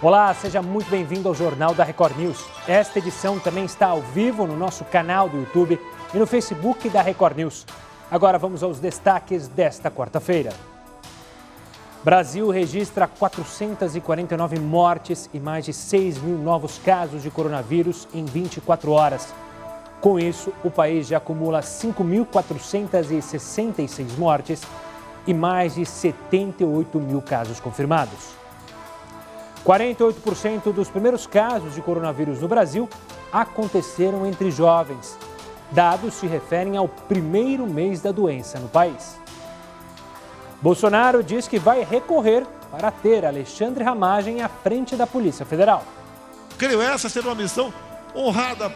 Olá, seja muito bem-vindo ao Jornal da Record News. Esta edição também está ao vivo no nosso canal do YouTube e no Facebook da Record News. Agora vamos aos destaques desta quarta-feira. Brasil registra 449 mortes e mais de 6 mil novos casos de coronavírus em 24 horas. Com isso, o país já acumula 5.466 mortes e mais de 78 mil casos confirmados. 48% dos primeiros casos de coronavírus no Brasil aconteceram entre jovens. Dados se referem ao primeiro mês da doença no país. Bolsonaro diz que vai recorrer para ter Alexandre Ramagem à frente da Polícia Federal. Creio essa ser uma missão honrada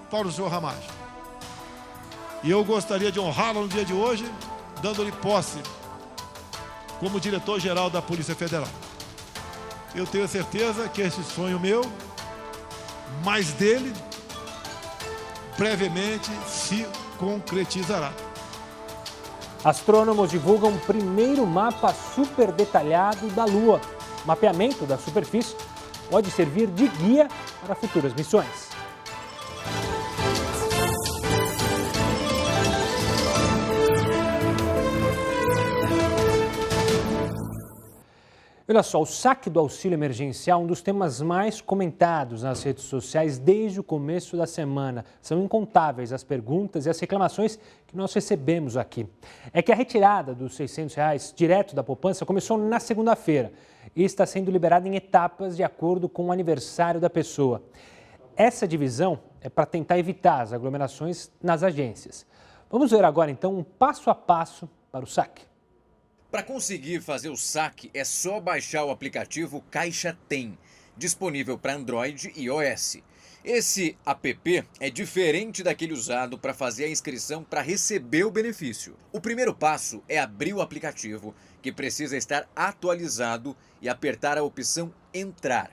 para o senhor Ramagem. E eu gostaria de honrá-lo no dia de hoje, dando-lhe posse como diretor-geral da Polícia Federal. Eu tenho certeza que esse sonho meu, mais dele, brevemente se concretizará. Astrônomos divulgam o primeiro mapa super detalhado da Lua. O mapeamento da superfície pode servir de guia para futuras missões. Olha só, o saque do auxílio emergencial é um dos temas mais comentados nas redes sociais desde o começo da semana. São incontáveis as perguntas e as reclamações que nós recebemos aqui. É que a retirada dos R$ 600 direto da poupança começou na segunda-feira e está sendo liberada em etapas de acordo com o aniversário da pessoa. Essa divisão é para tentar evitar as aglomerações nas agências. Vamos ver agora, então, um passo a passo para o saque. Para conseguir fazer o saque, é só baixar o aplicativo Caixa Tem, disponível para Android e iOS. Esse app é diferente daquele usado para fazer a inscrição para receber o benefício. O primeiro passo é abrir o aplicativo, que precisa estar atualizado, e apertar a opção Entrar.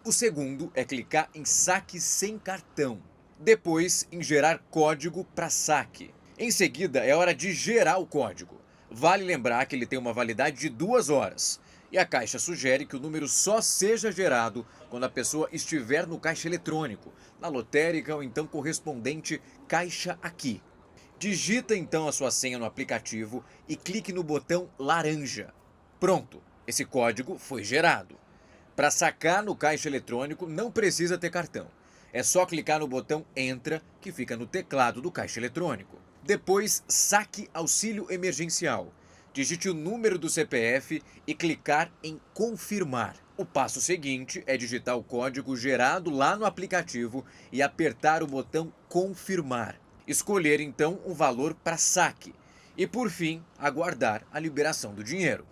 O segundo é clicar em Saque sem cartão. Depois, em Gerar código para saque. Em seguida, é hora de gerar o código. Vale lembrar que ele tem uma validade de 2 horas. E a Caixa sugere que o número só seja gerado quando a pessoa estiver no caixa eletrônico, na lotérica ou então correspondente Caixa Aqui. Digita então a sua senha no aplicativo e clique no botão laranja. Pronto, esse código foi gerado. Para sacar no caixa eletrônico não precisa ter cartão. É só clicar no botão Entra, que fica no teclado do caixa eletrônico. Depois, saque auxílio emergencial. Digite o número do CPF e clicar em confirmar. O passo seguinte é digitar o código gerado lá no aplicativo e apertar o botão confirmar. Escolher então um valor para saque. E por fim, aguardar a liberação do dinheiro.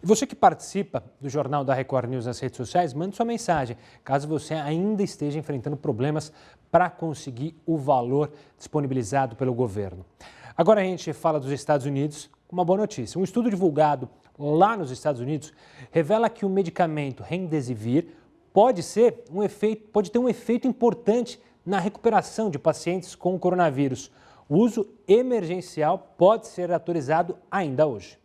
E você que participa do Jornal da Record News nas redes sociais, mande sua mensagem, caso você ainda esteja enfrentando problemas para conseguir o valor disponibilizado pelo governo. Agora a gente fala dos Estados Unidos, uma boa notícia. Um estudo divulgado lá nos Estados Unidos revela que o medicamento Remdesivir pode ter um efeito importante na recuperação de pacientes com coronavírus. O uso emergencial pode ser autorizado ainda hoje.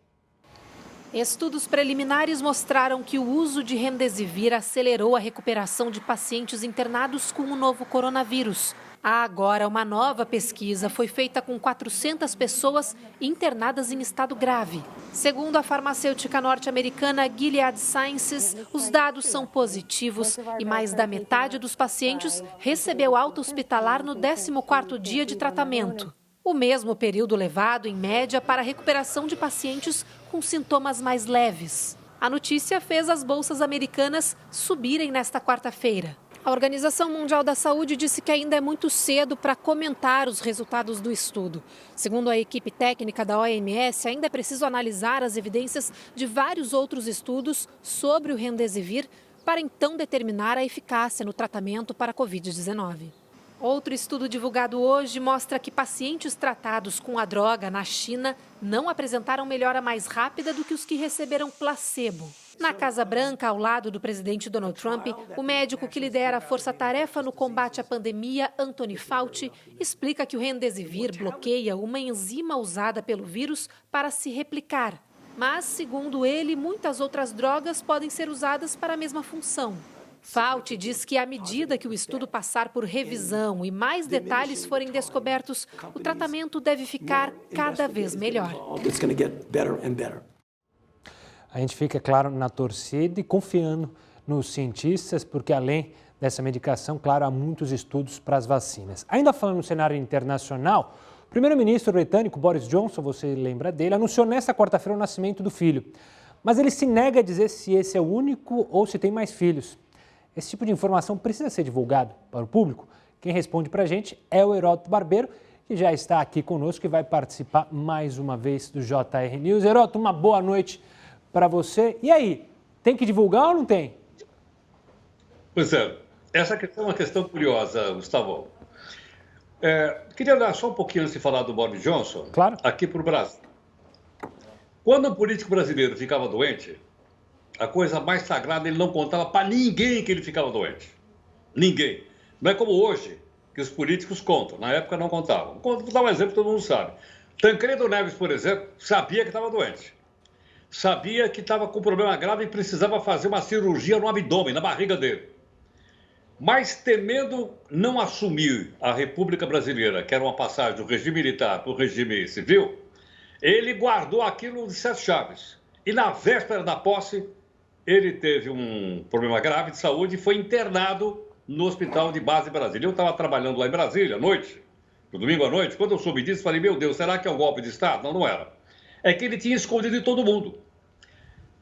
Estudos preliminares mostraram que o uso de Remdesivir acelerou a recuperação de pacientes internados com o novo coronavírus. Há agora uma nova pesquisa foi feita com 400 pessoas internadas em estado grave. Segundo a farmacêutica norte-americana Gilead Sciences, os dados são positivos e mais da metade dos pacientes recebeu alta hospitalar no 14º dia de tratamento. O mesmo período levado, em média, para a recuperação de pacientes com sintomas mais leves. A notícia fez as bolsas americanas subirem nesta quarta-feira. A Organização Mundial da Saúde disse que ainda é muito cedo para comentar os resultados do estudo. Segundo a equipe técnica da OMS, ainda é preciso analisar as evidências de vários outros estudos sobre o Remdesivir para então determinar a eficácia no tratamento para a Covid-19. Outro estudo divulgado hoje mostra que pacientes tratados com a droga na China não apresentaram melhora mais rápida do que os que receberam placebo. Na Casa Branca, ao lado do presidente Donald Trump, o médico que lidera a força-tarefa no combate à pandemia, Anthony Fauci, explica que o Remdesivir bloqueia uma enzima usada pelo vírus para se replicar. Mas, segundo ele, muitas outras drogas podem ser usadas para a mesma função. Fauci diz que à medida que o estudo passar por revisão e mais detalhes forem descobertos, o tratamento deve ficar cada vez melhor. A gente fica, claro, na torcida e confiando nos cientistas, porque além dessa medicação, claro, há muitos estudos para as vacinas. Ainda falando no cenário internacional, o primeiro-ministro britânico Boris Johnson, você lembra dele, anunciou nesta quarta-feira o nascimento do filho. Mas ele se nega a dizer se esse é o único ou se tem mais filhos. Esse tipo de informação precisa ser divulgado para o público? Quem responde para a gente é o Heródoto Barbeiro, que já está aqui conosco e vai participar mais uma vez do JR News. Heródoto, uma boa noite para você. E aí, tem que divulgar ou não tem? Pois é, essa questão é uma questão curiosa, Gustavo. Queria dar só um pouquinho antes de falar do Boris Johnson, claro, aqui para o Brasil. Quando um político brasileiro ficava doente, a coisa mais sagrada, ele não contava para ninguém que ele ficava doente. Ninguém. Não é como hoje, que os políticos contam. Na época não contavam. Vou dar um exemplo que todo mundo sabe. Tancredo Neves, por exemplo, sabia que estava doente. Sabia que estava com um problema grave e precisava fazer uma cirurgia no abdômen, na barriga dele. Mas temendo não assumir a República Brasileira, que era uma passagem do regime militar para o regime civil, ele guardou aquilo de sete chaves. E na véspera da posse, ele teve um problema grave de saúde e foi internado no Hospital de Base Brasília. Eu estava trabalhando lá em Brasília à noite, no domingo à noite. Quando eu soube disso, falei, meu Deus, será que é um golpe de Estado? Não, não era. É que ele tinha escondido de todo mundo.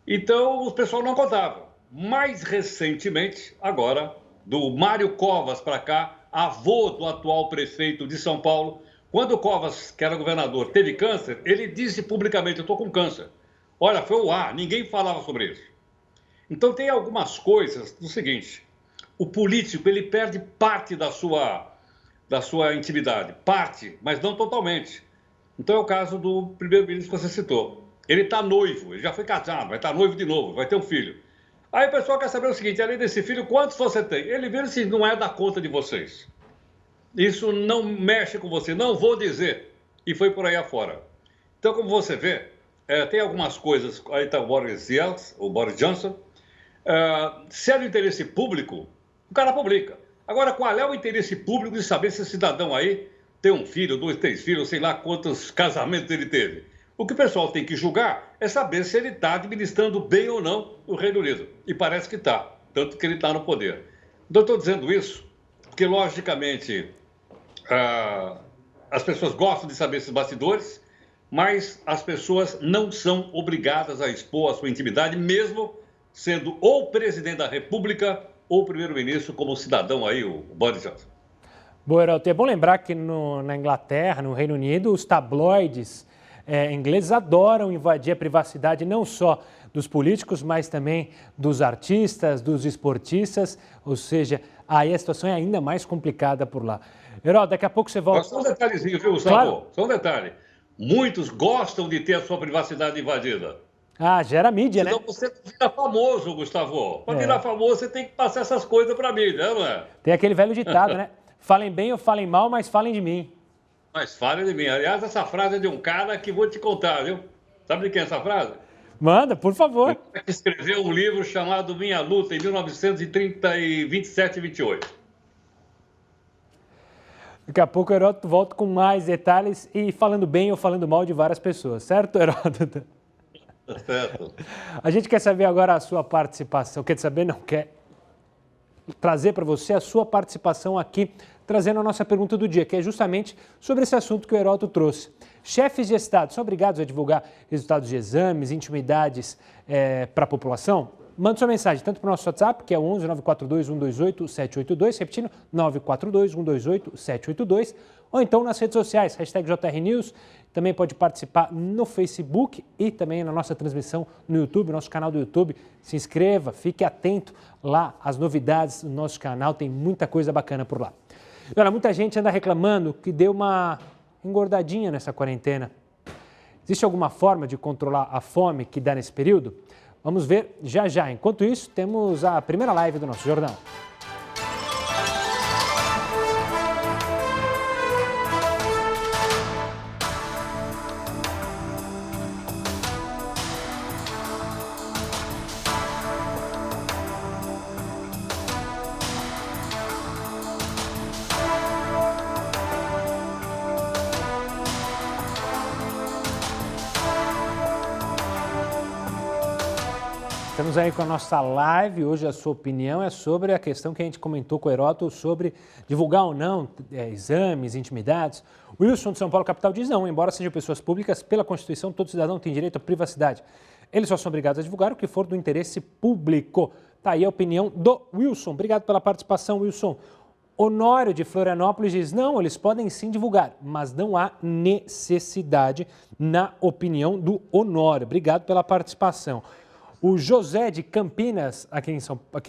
Então, o pessoal não contava. Mais recentemente, agora, do Mário Covas para cá, avô do atual prefeito de São Paulo, quando o Covas, que era governador, teve câncer, ele disse publicamente, eu estou com câncer. Olha, foi o ar, ninguém falava sobre isso. Então, tem algumas coisas do seguinte, o político, ele perde parte da sua intimidade, parte, mas não totalmente. Então, é o caso do primeiro-ministro que você citou. Ele está noivo, ele já foi casado, vai estar noivo de novo, vai ter um filho. Aí o pessoal quer saber o seguinte, além desse filho, quantos você tem? Ele vira assim, não é da conta de vocês. Isso não mexe com você, não vou dizer. E foi por aí afora. Então, como você vê, tem algumas coisas, aí está o Boris Johnson, se é do interesse público, o cara publica. Agora, qual é o interesse público de saber se esse cidadão aí tem um filho, 2, 3 filhos, sei lá quantos casamentos ele teve? O que o pessoal tem que julgar é saber se ele está administrando bem ou não o Reino Unido. E parece que está, tanto que ele está no poder. Então, eu estou dizendo isso porque, logicamente, as pessoas gostam de saber esses bastidores, mas as pessoas não são obrigadas a expor a sua intimidade, mesmo sendo ou presidente da República ou primeiro-ministro, como cidadão aí, o Boris Johnson. Boa, Heródoto, é bom lembrar que na Inglaterra, no Reino Unido, os tabloides ingleses adoram invadir a privacidade não só dos políticos, mas também dos artistas, dos esportistas, ou seja, aí a situação é ainda mais complicada por lá. Heródoto, daqui a pouco você volta... Só um detalhezinho, viu, Gustavo? Claro. Só um detalhe. Muitos gostam de ter a sua privacidade invadida. Ah, gera mídia, né? Senão você vira famoso, Gustavo. Para virar famoso, você tem que passar essas coisas para a mídia, não é? Tem aquele velho ditado, né? Falem bem ou falem mal, mas falem de mim. Mas falem de mim. Aliás, essa frase é de um cara que vou te contar, viu? Sabe de quem é essa frase? Manda, por favor. Ele escreveu um livro chamado Minha Luta, em 1927 e 28. Daqui a pouco o Heródoto volta com mais detalhes e falando bem ou falando mal de várias pessoas, certo, Heródoto? Certo. A gente quer saber agora a sua participação. Quer saber? Não, quer trazer para você a sua participação aqui, trazendo a nossa pergunta do dia, que é justamente sobre esse assunto que o Heródoto trouxe. Chefes de Estado são obrigados a divulgar resultados de exames, intimidades para a população? Manda sua mensagem tanto para o nosso WhatsApp, que é o 11 942 128 782, repetindo, 942 128 782, ou então nas redes sociais, #JRNews. Também pode participar no Facebook e também na nossa transmissão no YouTube, nosso canal do YouTube. Se inscreva, fique atento lá às novidades do nosso canal, tem muita coisa bacana por lá. E olha, muita gente anda reclamando que deu uma engordadinha nessa quarentena. Existe alguma forma de controlar a fome que dá nesse período? Vamos ver já já. Enquanto isso, temos a primeira live do nosso jornal. Estamos aí com a nossa live. Hoje a sua opinião é sobre a questão que a gente comentou com o Heródoto sobre divulgar ou não exames, intimidades. O Wilson de São Paulo, capital, diz não. Embora sejam pessoas públicas, pela Constituição, todo cidadão tem direito à privacidade. Eles só são obrigados a divulgar o que for do interesse público. Tá aí a opinião do Wilson. Obrigado pela participação, Wilson. Honório de Florianópolis diz, não, eles podem sim divulgar, mas não há necessidade, na opinião do Honório. Obrigado pela participação. O José de Campinas, aqui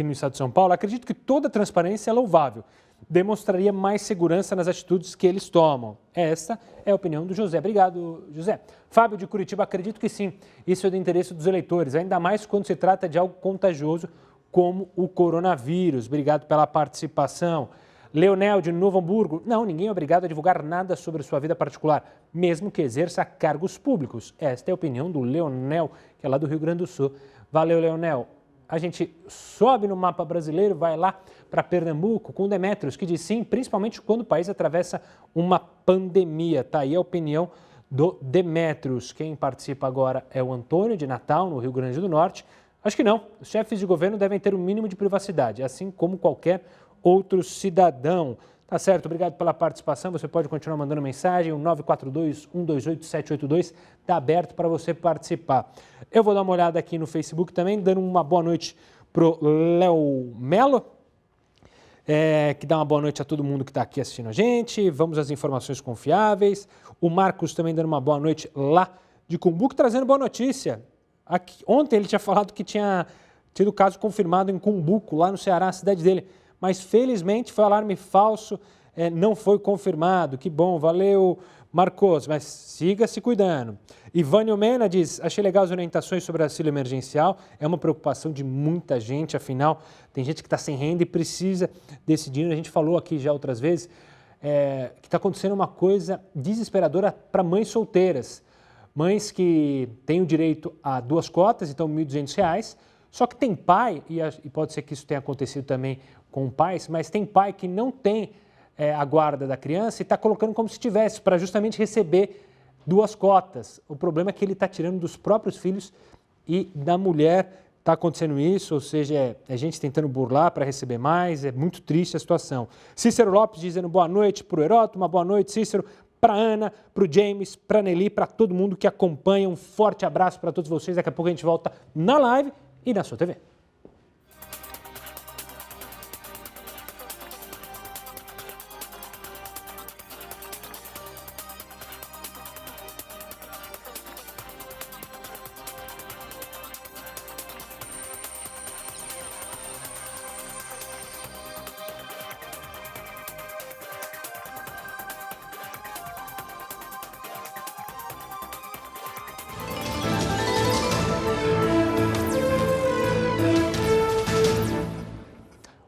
no estado de São Paulo, acredito que toda transparência é louvável. Demonstraria mais segurança nas atitudes que eles tomam. Essa é a opinião do José. Obrigado, José. Fábio de Curitiba, acredito que sim. Isso é do interesse dos eleitores, ainda mais quando se trata de algo contagioso como o coronavírus. Obrigado pela participação. Leonel, de Novo Hamburgo. Não, ninguém é obrigado a divulgar nada sobre sua vida particular, mesmo que exerça cargos públicos. Esta é a opinião do Leonel, que é lá do Rio Grande do Sul. Valeu, Leonel. A gente sobe no mapa brasileiro, vai lá para Pernambuco com o Demetrios, que diz sim, principalmente quando o país atravessa uma pandemia. Tá aí a opinião do Demetrios. Quem participa agora é o Antônio, de Natal, no Rio Grande do Norte. Acho que não. Os chefes de governo devem ter um mínimo de privacidade, assim como qualquer outro cidadão. Tá certo, obrigado pela participação. Você pode continuar mandando mensagem, o 942-128-782 está aberto para você participar. Eu vou dar uma olhada aqui no Facebook também, dando uma boa noite pro Léo Melo, que dá uma boa noite a todo mundo que está aqui assistindo a gente. Vamos às informações confiáveis. O Marcos também dando uma boa noite lá de Cumbuco, trazendo boa notícia. Ontem ele tinha falado que tinha tido caso confirmado em Cumbuco, lá no Ceará, a cidade dele. Mas felizmente foi alarme falso, não foi confirmado. Que bom, valeu, Marcos, mas siga se cuidando. Ivânio Mena diz, achei legal as orientações sobre auxílio emergencial, é uma preocupação de muita gente, afinal, tem gente que está sem renda e precisa desse dinheiro. A gente falou aqui já outras vezes que está acontecendo uma coisa desesperadora para mães solteiras. Mães que têm o direito a 2 cotas, então R$ 1.200, só que tem pai, e pode ser que isso tenha acontecido também com pais, mas tem pai que não tem a guarda da criança e está colocando como se tivesse, para justamente receber 2 cotas. O problema é que ele está tirando dos próprios filhos e da mulher. Está acontecendo isso, ou seja, é gente tentando burlar para receber mais, é muito triste a situação. Cícero Lopes dizendo boa noite para o Heródoto, uma boa noite, Cícero, para a Ana, para o James, para a Nelly, para todo mundo que acompanha. Um forte abraço para todos vocês, daqui a pouco a gente volta na live e na sua TV.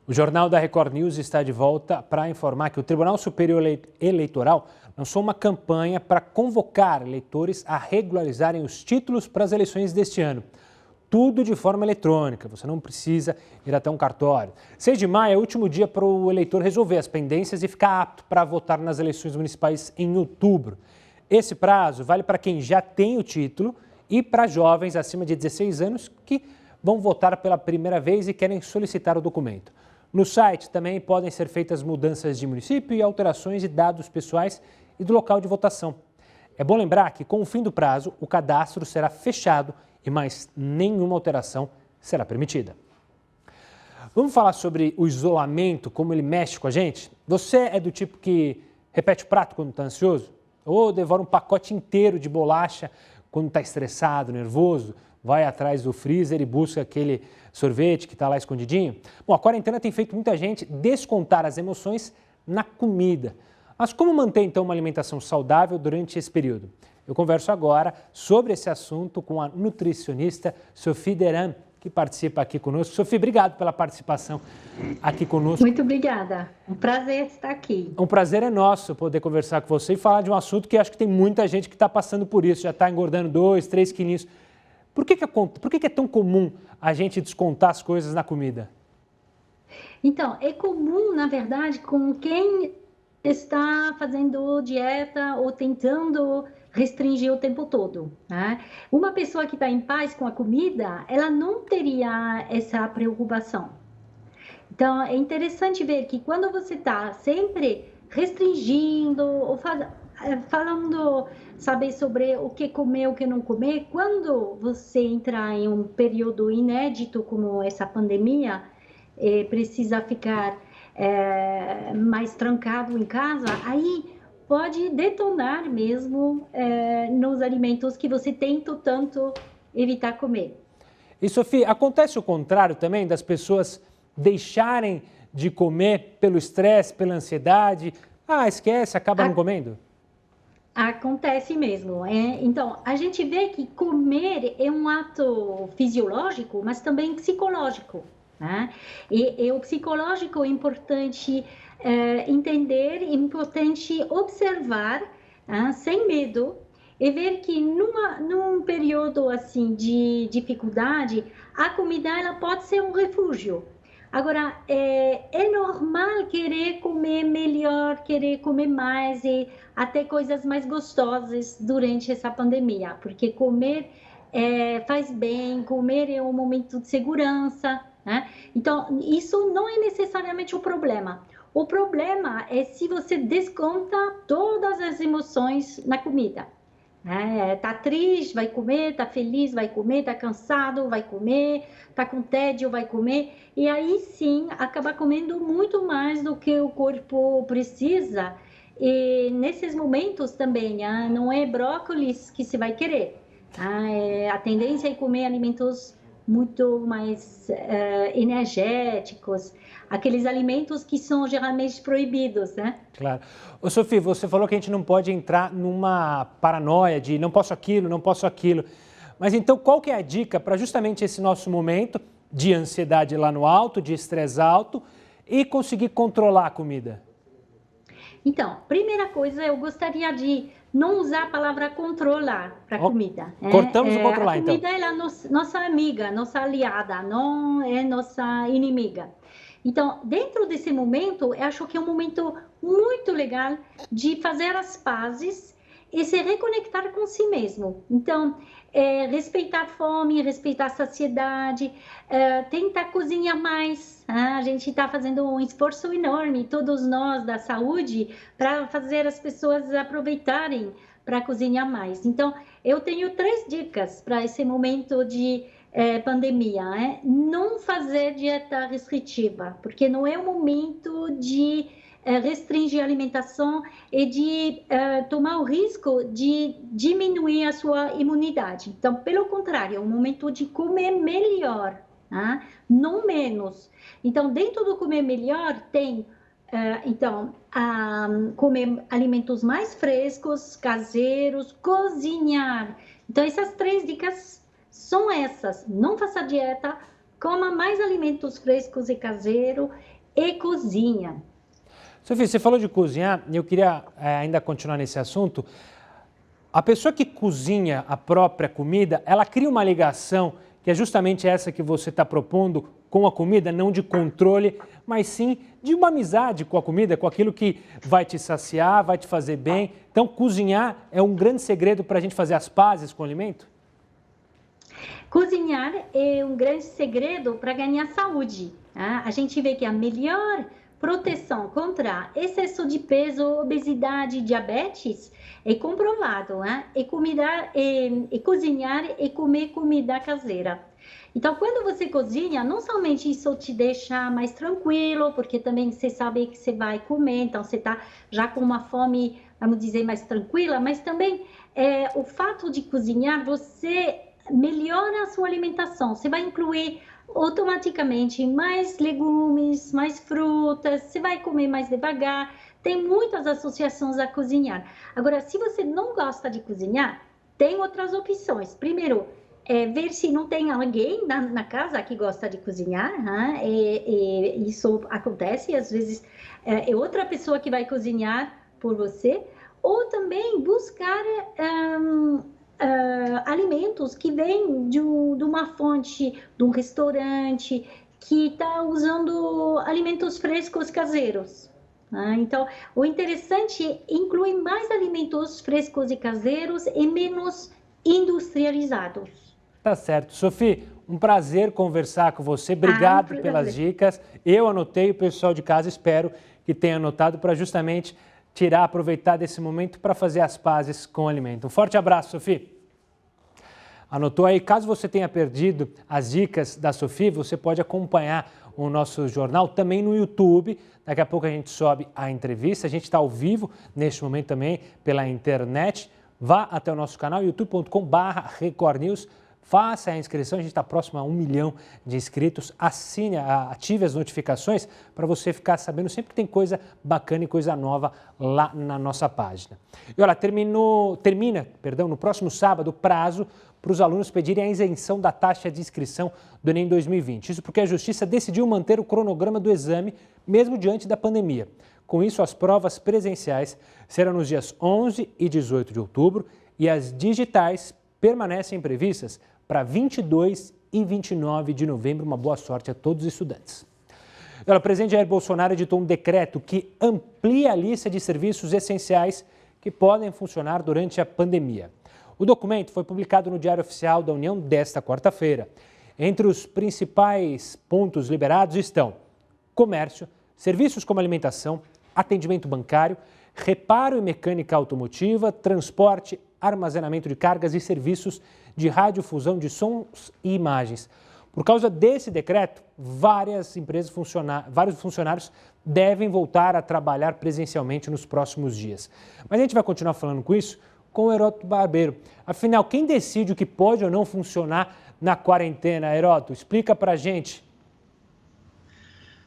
O Jornal da Record News está de volta para informar que o Tribunal Superior Eleitoral lançou uma campanha para convocar eleitores a regularizarem os títulos para as eleições deste ano. Tudo de forma eletrônica, você não precisa ir até um cartório. 6 de maio é o último dia para o eleitor resolver as pendências e ficar apto para votar nas eleições municipais em outubro. Esse prazo vale para quem já tem o título e para jovens acima de 16 anos que vão votar pela primeira vez e querem solicitar o documento. No site também podem ser feitas mudanças de município e alterações de dados pessoais e do local de votação. É bom lembrar que, com o fim do prazo, o cadastro será fechado e mais nenhuma alteração será permitida. Vamos falar sobre o isolamento, como ele mexe com a gente? Você é do tipo que repete o prato quando está ansioso? Ou devora um pacote inteiro de bolacha quando está estressado, nervoso? Vai atrás do freezer e busca aquele sorvete que está lá escondidinho? Bom, a quarentena tem feito muita gente descontar as emoções na comida. Mas como manter, então, uma alimentação saudável durante esse período? Eu converso agora sobre esse assunto com a nutricionista Sophie Deran, que participa aqui conosco. Sophie, obrigado pela participação aqui conosco. Muito obrigada. Um prazer estar aqui. Um prazer é nosso poder conversar com você e falar de um assunto que acho que tem muita gente que está passando por isso, já está engordando 2, 3 quilinhos. Por que é tão comum a gente descontar as coisas na comida? Então, é comum, na verdade, com quem está fazendo dieta ou tentando restringir o tempo todo, né? Uma pessoa que está em paz com a comida, ela não teria essa preocupação. Então, é interessante ver que quando você está sempre restringindo ou falando, saber sobre o que comer, o que não comer, quando você entrar em um período inédito como essa pandemia, precisa ficar mais trancado em casa, aí pode detonar mesmo nos alimentos que você tenta tanto evitar comer. E, Sofia, acontece o contrário também, das pessoas deixarem de comer pelo estresse, pela ansiedade? Ah, esquece, acaba não comendo? Acontece mesmo. Então, a gente vê que comer é um ato fisiológico, mas também psicológico, né? E o psicológico é importante entender, é importante observar, sem medo, e ver que num período assim de dificuldade, a comida ela pode ser um refúgio. Agora, é normal querer comer melhor, querer comer mais e até coisas mais gostosas durante essa pandemia, porque comer faz bem, comer é um momento de segurança, né? Então, isso não é necessariamente o problema. O problema é se você desconta todas as emoções na comida. Tá triste, vai comer, tá feliz, vai comer, tá cansado, vai comer, tá com tédio, vai comer, e aí sim acaba comendo muito mais do que o corpo precisa. E nesses momentos também, não é brócolis que se vai querer. A tendência é comer alimentos muito mais energéticos, aqueles alimentos que são geralmente proibidos, né? Claro. Ô, Sofia, você falou que a gente não pode entrar numa paranoia de não posso aquilo, não posso aquilo. Mas então qual que é a dica para justamente esse nosso momento de ansiedade lá no alto, de estresse alto e conseguir controlar a comida? Então, primeira coisa, eu gostaria de não usar a palavra controlar para comida. Cortamos o controlar, então. A comida é nossa amiga, nossa aliada, não é nossa inimiga. Então, dentro desse momento, eu acho que é um momento muito legal de fazer as pazes e se reconectar com si mesmo. Então, respeitar a fome, respeitar a saciedade, tentar cozinhar mais. A gente está fazendo um esforço enorme, todos nós da saúde, para fazer as pessoas aproveitarem para cozinhar mais. Então, eu tenho 3 dicas para esse momento de pandemia. Não fazer dieta restritiva, porque não é o momento de restringir a alimentação e de tomar o risco de diminuir a sua imunidade. Então, pelo contrário, é um momento de comer melhor, não menos. Então, dentro do comer melhor tem, comer alimentos mais frescos, caseiros, cozinhar. Então, essas 3 dicas são essas. Não faça dieta, coma mais alimentos frescos e caseiros e cozinha. Sofia, você falou de cozinhar e eu queria ainda continuar nesse assunto. A pessoa que cozinha a própria comida, ela cria uma ligação que é justamente essa que você está propondo com a comida, não de controle, mas sim de uma amizade com a comida, com aquilo que vai te saciar, vai te fazer bem. Então, cozinhar é um grande segredo para a gente fazer as pazes com o alimento? Cozinhar é um grande segredo para ganhar saúde. A gente vê que a melhor proteção contra excesso de peso, obesidade, diabetes é comprovado, e cozinhar e comer comida caseira. Então, quando você cozinha, não somente isso te deixa mais tranquilo, porque também você sabe que você vai comer, então você está já com uma fome, vamos dizer, mais tranquila, mas também o fato de cozinhar, você melhora a sua alimentação, você vai incluir automaticamente mais legumes, mais frutas, você vai comer mais devagar, tem muitas associações a cozinhar. Agora, se você não gosta de cozinhar, tem outras opções. Primeiro, ver se não tem alguém na casa que gosta de cozinhar, isso acontece, às vezes é outra pessoa que vai cozinhar por você, ou também buscar alimentos que vêm de uma fonte, de um restaurante que está usando alimentos frescos caseiros. Então, o interessante inclui mais alimentos frescos e caseiros e menos industrializados. Tá certo. Sophie, um prazer conversar com você. Obrigado pelas dicas. Eu anotei, o pessoal de casa espero que tenha anotado para justamente aproveitar desse momento para fazer as pazes com o alimento. Um forte abraço, Sophie. Anotou aí? Caso você tenha perdido as dicas da Sophie, você pode acompanhar o nosso jornal também no YouTube. Daqui a pouco a gente sobe a entrevista. A gente está ao vivo neste momento também pela internet. Vá até o nosso canal youtube.com/Record News. Faça a inscrição, a gente está próximo a 1 milhão de inscritos. Assine, ative as notificações para você ficar sabendo sempre que tem coisa bacana e coisa nova lá na nossa página. E olha, termina no próximo sábado o prazo para os alunos pedirem a isenção da taxa de inscrição do Enem 2020. Isso porque a Justiça decidiu manter o cronograma do exame mesmo diante da pandemia. Com isso, as provas presenciais serão nos dias 11 e 18 de outubro e as digitais permanecem previstas para 22 e 29 de novembro. Uma boa sorte a todos os estudantes. O presidente Jair Bolsonaro editou um decreto que amplia a lista de serviços essenciais que podem funcionar durante a pandemia. O documento foi publicado no Diário Oficial da União desta quarta-feira. Entre os principais pontos liberados estão comércio, serviços como alimentação, atendimento bancário, reparo e mecânica automotiva, transporte, armazenamento de cargas e serviços de radiodifusão de sons e imagens. Por causa desse decreto, vários funcionários devem voltar a trabalhar presencialmente nos próximos dias. Mas a gente vai continuar falando com isso com o Heródoto Barbeiro. Afinal, quem decide o que pode ou não funcionar na quarentena? Heródoto, explica pra gente.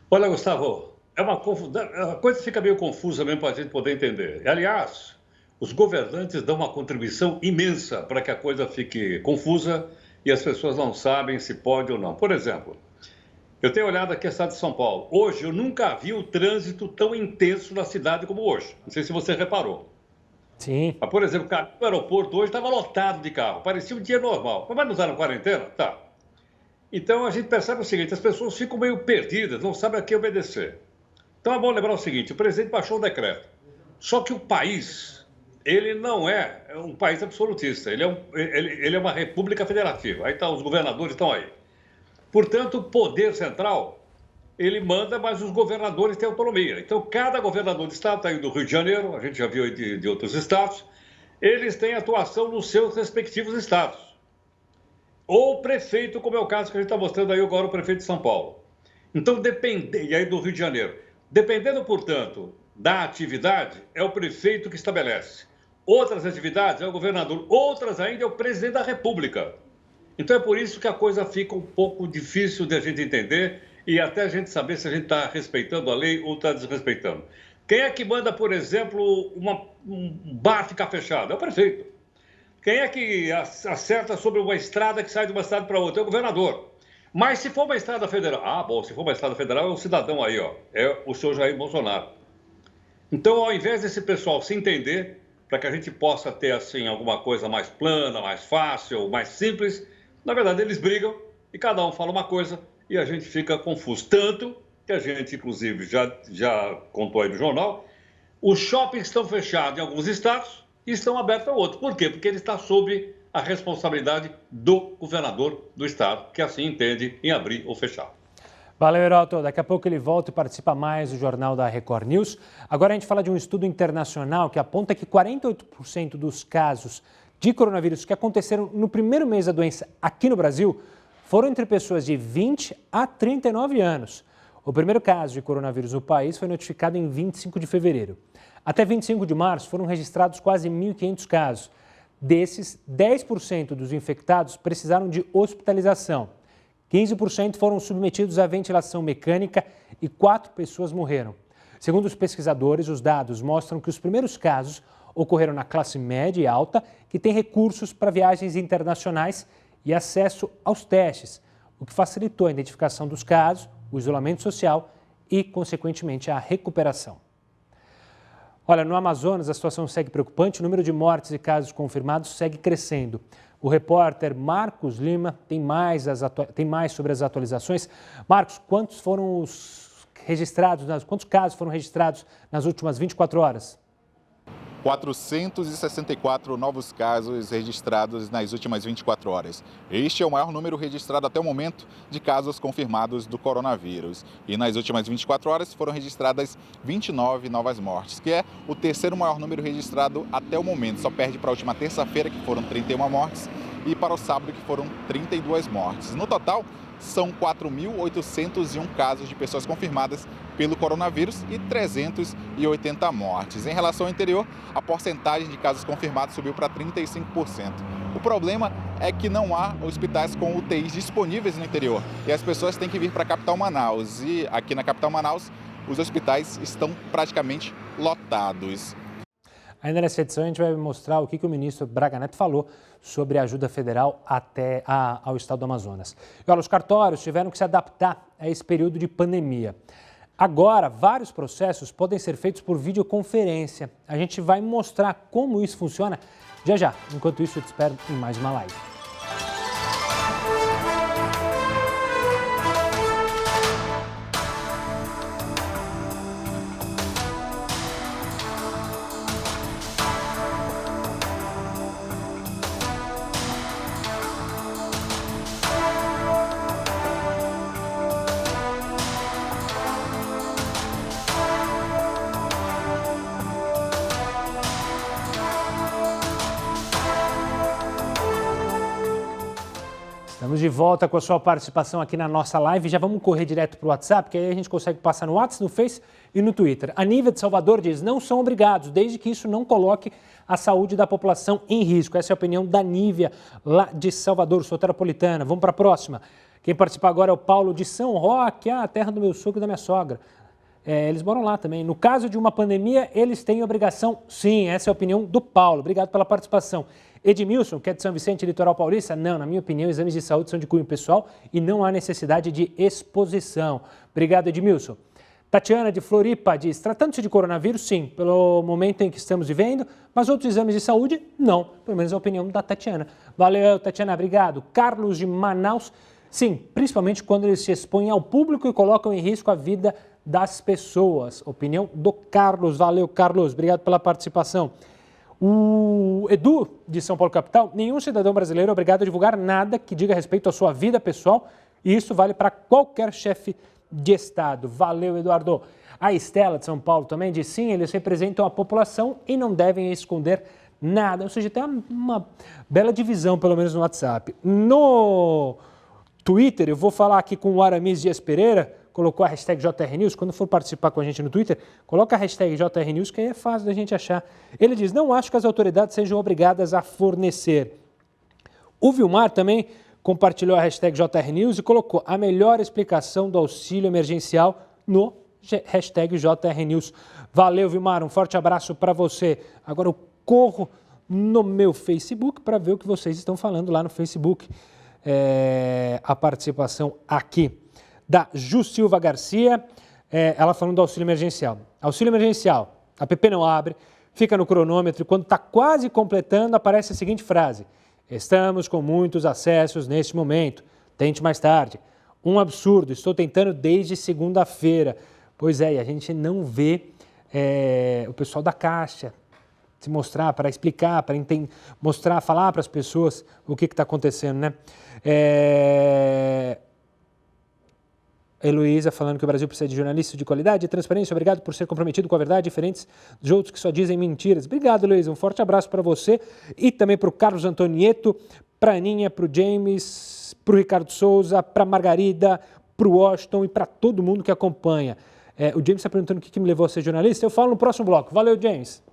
Olha, Gustavo, a coisa fica meio confusa mesmo para a gente poder entender. Aliás, os governantes dão uma contribuição imensa para que a coisa fique confusa e as pessoas não sabem se pode ou não. Por exemplo, eu tenho olhado aqui a cidade de São Paulo. Hoje eu nunca vi o trânsito tão intenso na cidade como hoje. Não sei se você reparou. Sim. Mas, por exemplo, o aeroporto hoje estava lotado de carro. Parecia um dia normal. Mas não está na quarentena? Tá. Então a gente percebe o seguinte, as pessoas ficam meio perdidas, não sabem a quem obedecer. Então é bom lembrar o seguinte, o presidente baixou o decreto. Só que o país, ele não é um país absolutista, ele é uma república federativa. Aí os governadores estão aí. Portanto, o poder central, ele manda, mas os governadores têm autonomia. Então, cada governador de estado, está aí do Rio de Janeiro, a gente já viu aí de outros estados, eles têm atuação nos seus respectivos estados. Ou prefeito, como é o caso que a gente está mostrando aí agora, o prefeito de São Paulo. Então, e aí do Rio de Janeiro. Dependendo, portanto, da atividade, é o prefeito que estabelece. Outras atividades é o governador, outras ainda é o presidente da República. Então é por isso que a coisa fica um pouco difícil de a gente entender e até a gente saber se a gente está respeitando a lei ou está desrespeitando. Quem é que manda, por exemplo, um bar ficar fechado? É o prefeito. Quem é que acerta sobre uma estrada que sai de uma cidade para outra? É o governador. Mas se for uma estrada federal... se for uma estrada federal, é um cidadão aí, ó. É o senhor Jair Bolsonaro. Então, ao invés desse pessoal se entender, para que a gente possa ter, assim, alguma coisa mais plana, mais fácil, mais simples, na verdade, eles brigam e cada um fala uma coisa e a gente fica confuso. Tanto que a gente, inclusive, já contou aí no jornal, os shoppings estão fechados em alguns estados e estão abertos em outros. Por quê? Porque ele está sob a responsabilidade do governador do estado, que assim entende em abrir ou fechar. Valeu, Heródoto. Daqui a pouco ele volta e participa mais do Jornal da Record News. Agora a gente fala de um estudo internacional que aponta que 48% dos casos de coronavírus que aconteceram no primeiro mês da doença aqui no Brasil foram entre pessoas de 20 a 39 anos. O primeiro caso de coronavírus no país foi notificado em 25 de fevereiro. Até 25 de março foram registrados quase 1.500 casos. Desses, 10% dos infectados precisaram de hospitalização. 15% foram submetidos à ventilação mecânica e 4 pessoas morreram. Segundo os pesquisadores, os dados mostram que os primeiros casos ocorreram na classe média e alta, que tem recursos para viagens internacionais e acesso aos testes, o que facilitou a identificação dos casos, o isolamento social e, consequentemente, a recuperação. Olha, no Amazonas a situação segue preocupante, o número de mortes e casos confirmados segue crescendo. O repórter Marcos Lima tem mais sobre as atualizações. Marcos, quantos foram os registrados, quantos casos foram registrados nas últimas 24 horas? 464 novos casos registrados nas últimas 24 horas. Este é o maior número registrado até o momento de casos confirmados do coronavírus. E nas últimas 24 horas foram registradas 29 novas mortes, que é o terceiro maior número registrado até o momento. Só perde para a última terça-feira, que foram 31 mortes, e para o sábado, que foram 32 mortes. No total, são 4.801 casos de pessoas confirmadas pelo coronavírus e 380 mortes. Em relação ao interior, a porcentagem de casos confirmados subiu para 35%. O problema é que não há hospitais com UTIs disponíveis no interior e as pessoas têm que vir para a capital Manaus. E aqui na capital Manaus, os hospitais estão praticamente lotados. Ainda nessa edição a gente vai mostrar o que o ministro Braga Neto falou sobre a ajuda federal ao estado do Amazonas. E, olha, os cartórios tiveram que se adaptar a esse período de pandemia. Agora, vários processos podem ser feitos por videoconferência. A gente vai mostrar como isso funciona já já. Enquanto isso, eu te espero em mais uma live. Estamos de volta com a sua participação aqui na nossa live. Já vamos correr direto para o WhatsApp, que aí a gente consegue passar no WhatsApp, no Face e no Twitter. A Nívia de Salvador diz: não são obrigados, desde que isso não coloque a saúde da população em risco. Essa é a opinião da Nívia, lá de Salvador, soteropolitana. Vamos para a próxima. Quem participa agora é o Paulo de São Roque, a terra do meu sogro e da minha sogra. Eles moram lá também. No caso de uma pandemia, eles têm obrigação, sim. Essa é a opinião do Paulo. Obrigado pela participação. Edmilson, que é de São Vicente, litoral paulista, não, na minha opinião, exames de saúde são de cunho pessoal e não há necessidade de exposição. Obrigado, Edmilson. Tatiana, de Floripa, diz: tratando-se de coronavírus, sim, pelo momento em que estamos vivendo, mas outros exames de saúde, não. Pelo menos a opinião da Tatiana. Valeu, Tatiana, obrigado. Carlos, de Manaus, sim, principalmente quando eles se expõem ao público e colocam em risco a vida das pessoas. Opinião do Carlos. Valeu, Carlos, obrigado pela participação. O Edu, de São Paulo capital: nenhum cidadão brasileiro é obrigado a divulgar nada que diga respeito à sua vida pessoal, e isso vale para qualquer chefe de Estado. Valeu, Eduardo. A Estela, de São Paulo, também diz: sim, eles representam a população e não devem esconder nada. Ou seja, tem uma bela divisão, pelo menos no WhatsApp. No Twitter, eu vou falar aqui com o Aramis Dias Pereira, colocou a hashtag JRNews. Quando for participar com a gente no Twitter, coloca a hashtag JRNews, que aí é fácil da gente achar. Ele diz: não acho que as autoridades sejam obrigadas a fornecer. O Vilmar também compartilhou a hashtag JRNews e colocou a melhor explicação do auxílio emergencial no hashtag JRNews. Valeu, Vilmar, um forte abraço para você. Agora eu corro no meu Facebook para ver o que vocês estão falando lá no Facebook. A participação aqui da Ju Silva Garcia, ela falando do auxílio emergencial. Auxílio emergencial, a PP não abre, fica no cronômetro e quando está quase completando aparece a seguinte frase: estamos com muitos acessos neste momento, tente mais tarde. Um absurdo, estou tentando desde segunda-feira. Pois é, e a gente não vê o pessoal da Caixa se mostrar, para explicar, para mostrar, falar para as pessoas o que está acontecendo, né? Heloísa falando que o Brasil precisa de jornalistas de qualidade e transparência. Obrigado por ser comprometido com a verdade, diferentes de outros que só dizem mentiras. Obrigado, Heloísa. Um forte abraço para você e também para o Carlos Antonieto, para a Aninha, para o James, para o Ricardo Souza, para a Margarida, para o Washington e para todo mundo que acompanha. O James está perguntando o que me levou a ser jornalista. Eu falo no próximo bloco. Valeu, James.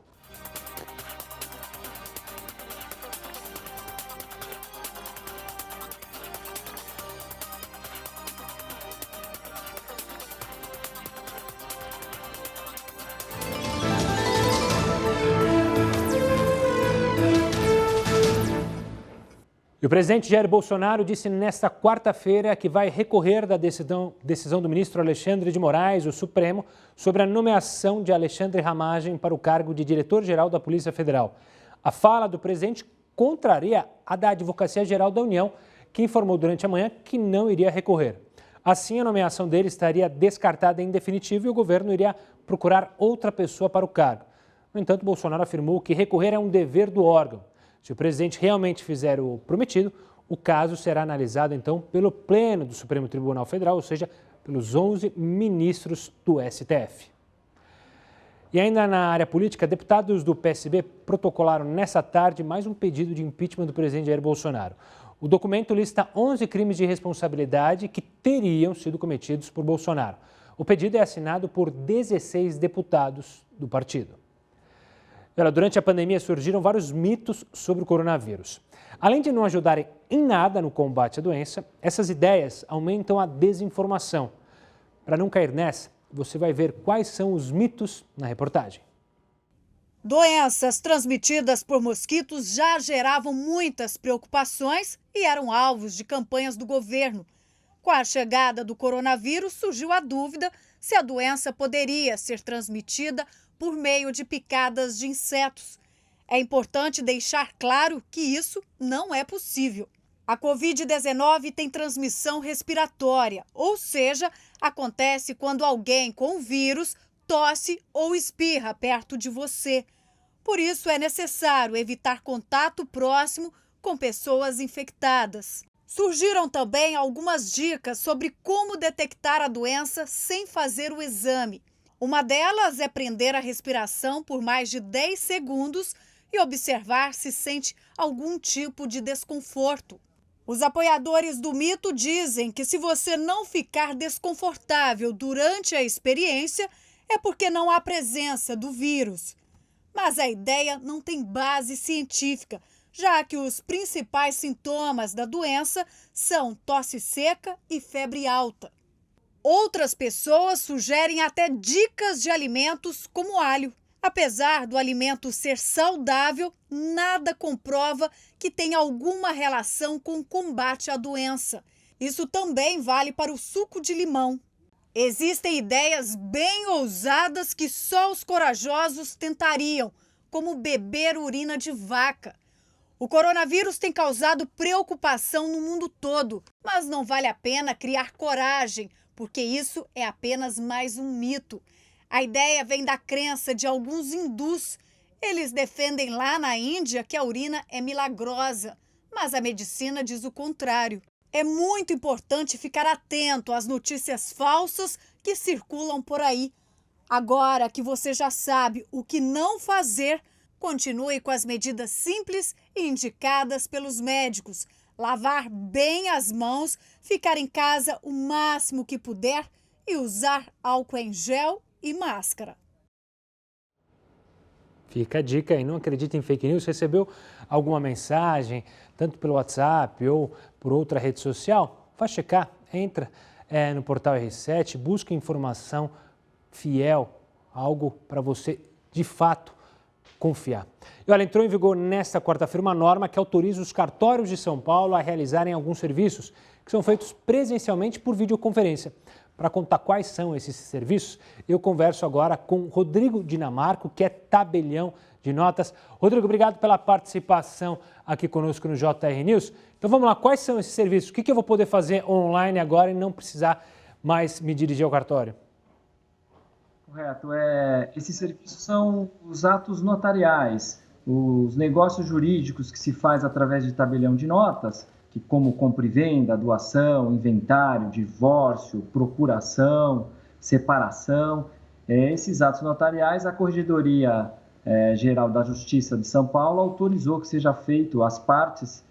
E o presidente Jair Bolsonaro disse nesta quarta-feira que vai recorrer da decisão do ministro Alexandre de Moraes, o Supremo, sobre a nomeação de Alexandre Ramagem para o cargo de diretor-geral da Polícia Federal. A fala do presidente contraria a da Advocacia Geral da União, que informou durante a manhã que não iria recorrer. Assim, a nomeação dele estaria descartada em definitivo e o governo iria procurar outra pessoa para o cargo. No entanto, Bolsonaro afirmou que recorrer é um dever do órgão. Se o presidente realmente fizer o prometido, o caso será analisado, então, pelo Pleno do Supremo Tribunal Federal, ou seja, pelos 11 ministros do STF. E ainda na área política, deputados do PSB protocolaram nessa tarde mais um pedido de impeachment do presidente Jair Bolsonaro. O documento lista 11 crimes de responsabilidade que teriam sido cometidos por Bolsonaro. O pedido é assinado por 16 deputados do partido. Durante a pandemia surgiram vários mitos sobre o coronavírus. Além de não ajudarem em nada no combate à doença, essas ideias aumentam a desinformação. Para não cair nessa, você vai ver quais são os mitos na reportagem. Doenças transmitidas por mosquitos já geravam muitas preocupações e eram alvos de campanhas do governo. Com a chegada do coronavírus, surgiu a dúvida se a doença poderia ser transmitida por meio de picadas de insetos. É importante deixar claro que isso não é possível. A Covid-19 tem transmissão respiratória, ou seja, acontece quando alguém com o vírus tosse ou espirra perto de você. Por isso, é necessário evitar contato próximo com pessoas infectadas. Surgiram também algumas dicas sobre como detectar a doença sem fazer o exame. Uma delas é prender a respiração por mais de 10 segundos e observar se sente algum tipo de desconforto. Os apoiadores do mito dizem que se você não ficar desconfortável durante a experiência, é porque não há presença do vírus. Mas a ideia não tem base científica, já que os principais sintomas da doença são tosse seca e febre alta. Outras pessoas sugerem até dicas de alimentos como alho. Apesar do alimento ser saudável, nada comprova que tem alguma relação com o combate à doença. Isso também vale para o suco de limão. Existem ideias bem ousadas que só os corajosos tentariam, como beber urina de vaca. O coronavírus tem causado preocupação no mundo todo, mas não vale a pena criar coragem, porque isso é apenas mais um mito. A ideia vem da crença de alguns hindus. Eles defendem lá na Índia que a urina é milagrosa, mas a medicina diz o contrário. É muito importante ficar atento às notícias falsas que circulam por aí. Agora que você já sabe o que não fazer, continue com as medidas simples e indicadas pelos médicos. Lavar bem as mãos, ficar em casa o máximo que puder e usar álcool em gel e máscara. Fica a dica aí, não acredite em fake news. Recebeu alguma mensagem, tanto pelo WhatsApp ou por outra rede social? Vá checar, entra no portal R7, busca informação fiel, algo para você de fato confiar. E olha, entrou em vigor nesta quarta-feira uma norma que autoriza os cartórios de São Paulo a realizarem alguns serviços que são feitos presencialmente por videoconferência. Para contar quais são esses serviços, eu converso agora com Rodrigo Dinamarco, que é tabelião de notas. Rodrigo, obrigado pela participação aqui conosco no JR News. Então vamos lá, quais são esses serviços? O que eu vou poder fazer online agora e não precisar mais me dirigir ao cartório? Correto. Esses serviços são os atos notariais, os negócios jurídicos que se faz através de tabelião de notas, que como compra e venda, doação, inventário, divórcio, procuração, separação. Esses atos notariais, a Corregedoria Geral da Justiça de São Paulo autorizou que seja feito, as partes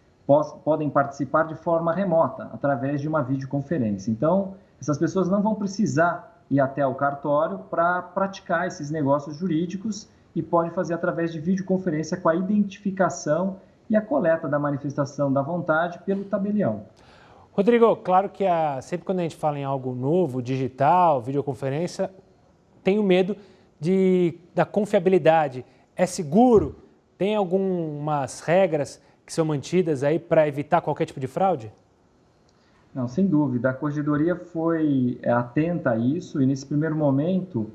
podem participar de forma remota, através de uma videoconferência. Então, essas pessoas não vão precisar ir até o cartório para praticar esses negócios jurídicos e pode fazer através de videoconferência com a identificação e a coleta da manifestação da vontade pelo tabelião. Rodrigo, claro que sempre quando a gente fala em algo novo, digital, videoconferência, tenho medo da confiabilidade. É seguro? Tem algumas regras que são mantidas aí para evitar qualquer tipo de fraude? Não, sem dúvida. A Corregedoria foi atenta a isso e nesse primeiro momento,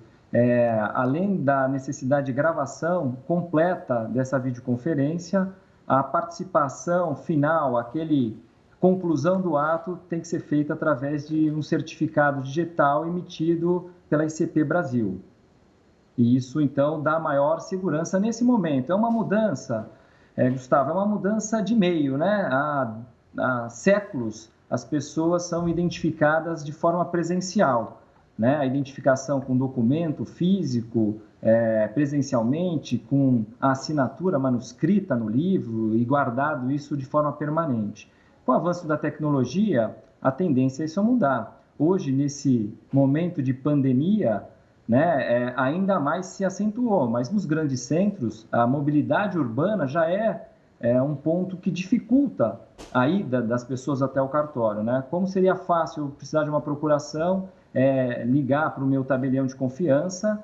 além da necessidade de gravação completa dessa videoconferência, a participação final, conclusão do ato tem que ser feita através de um certificado digital emitido pela ICP Brasil. E isso, então, dá maior segurança nesse momento. É uma mudança, Gustavo, é uma mudança de meio, né? Há séculos as pessoas são identificadas de forma presencial, né? A identificação com documento físico, presencialmente, com a assinatura manuscrita no livro e guardado isso de forma permanente. Com o avanço da tecnologia, a tendência é isso mudar. Hoje, nesse momento de pandemia, né, ainda mais se acentuou, mas nos grandes centros, a mobilidade urbana já é um ponto que dificulta a ida das pessoas até o cartório, né? Como seria fácil precisar de uma procuração, ligar para o meu tabelião de confiança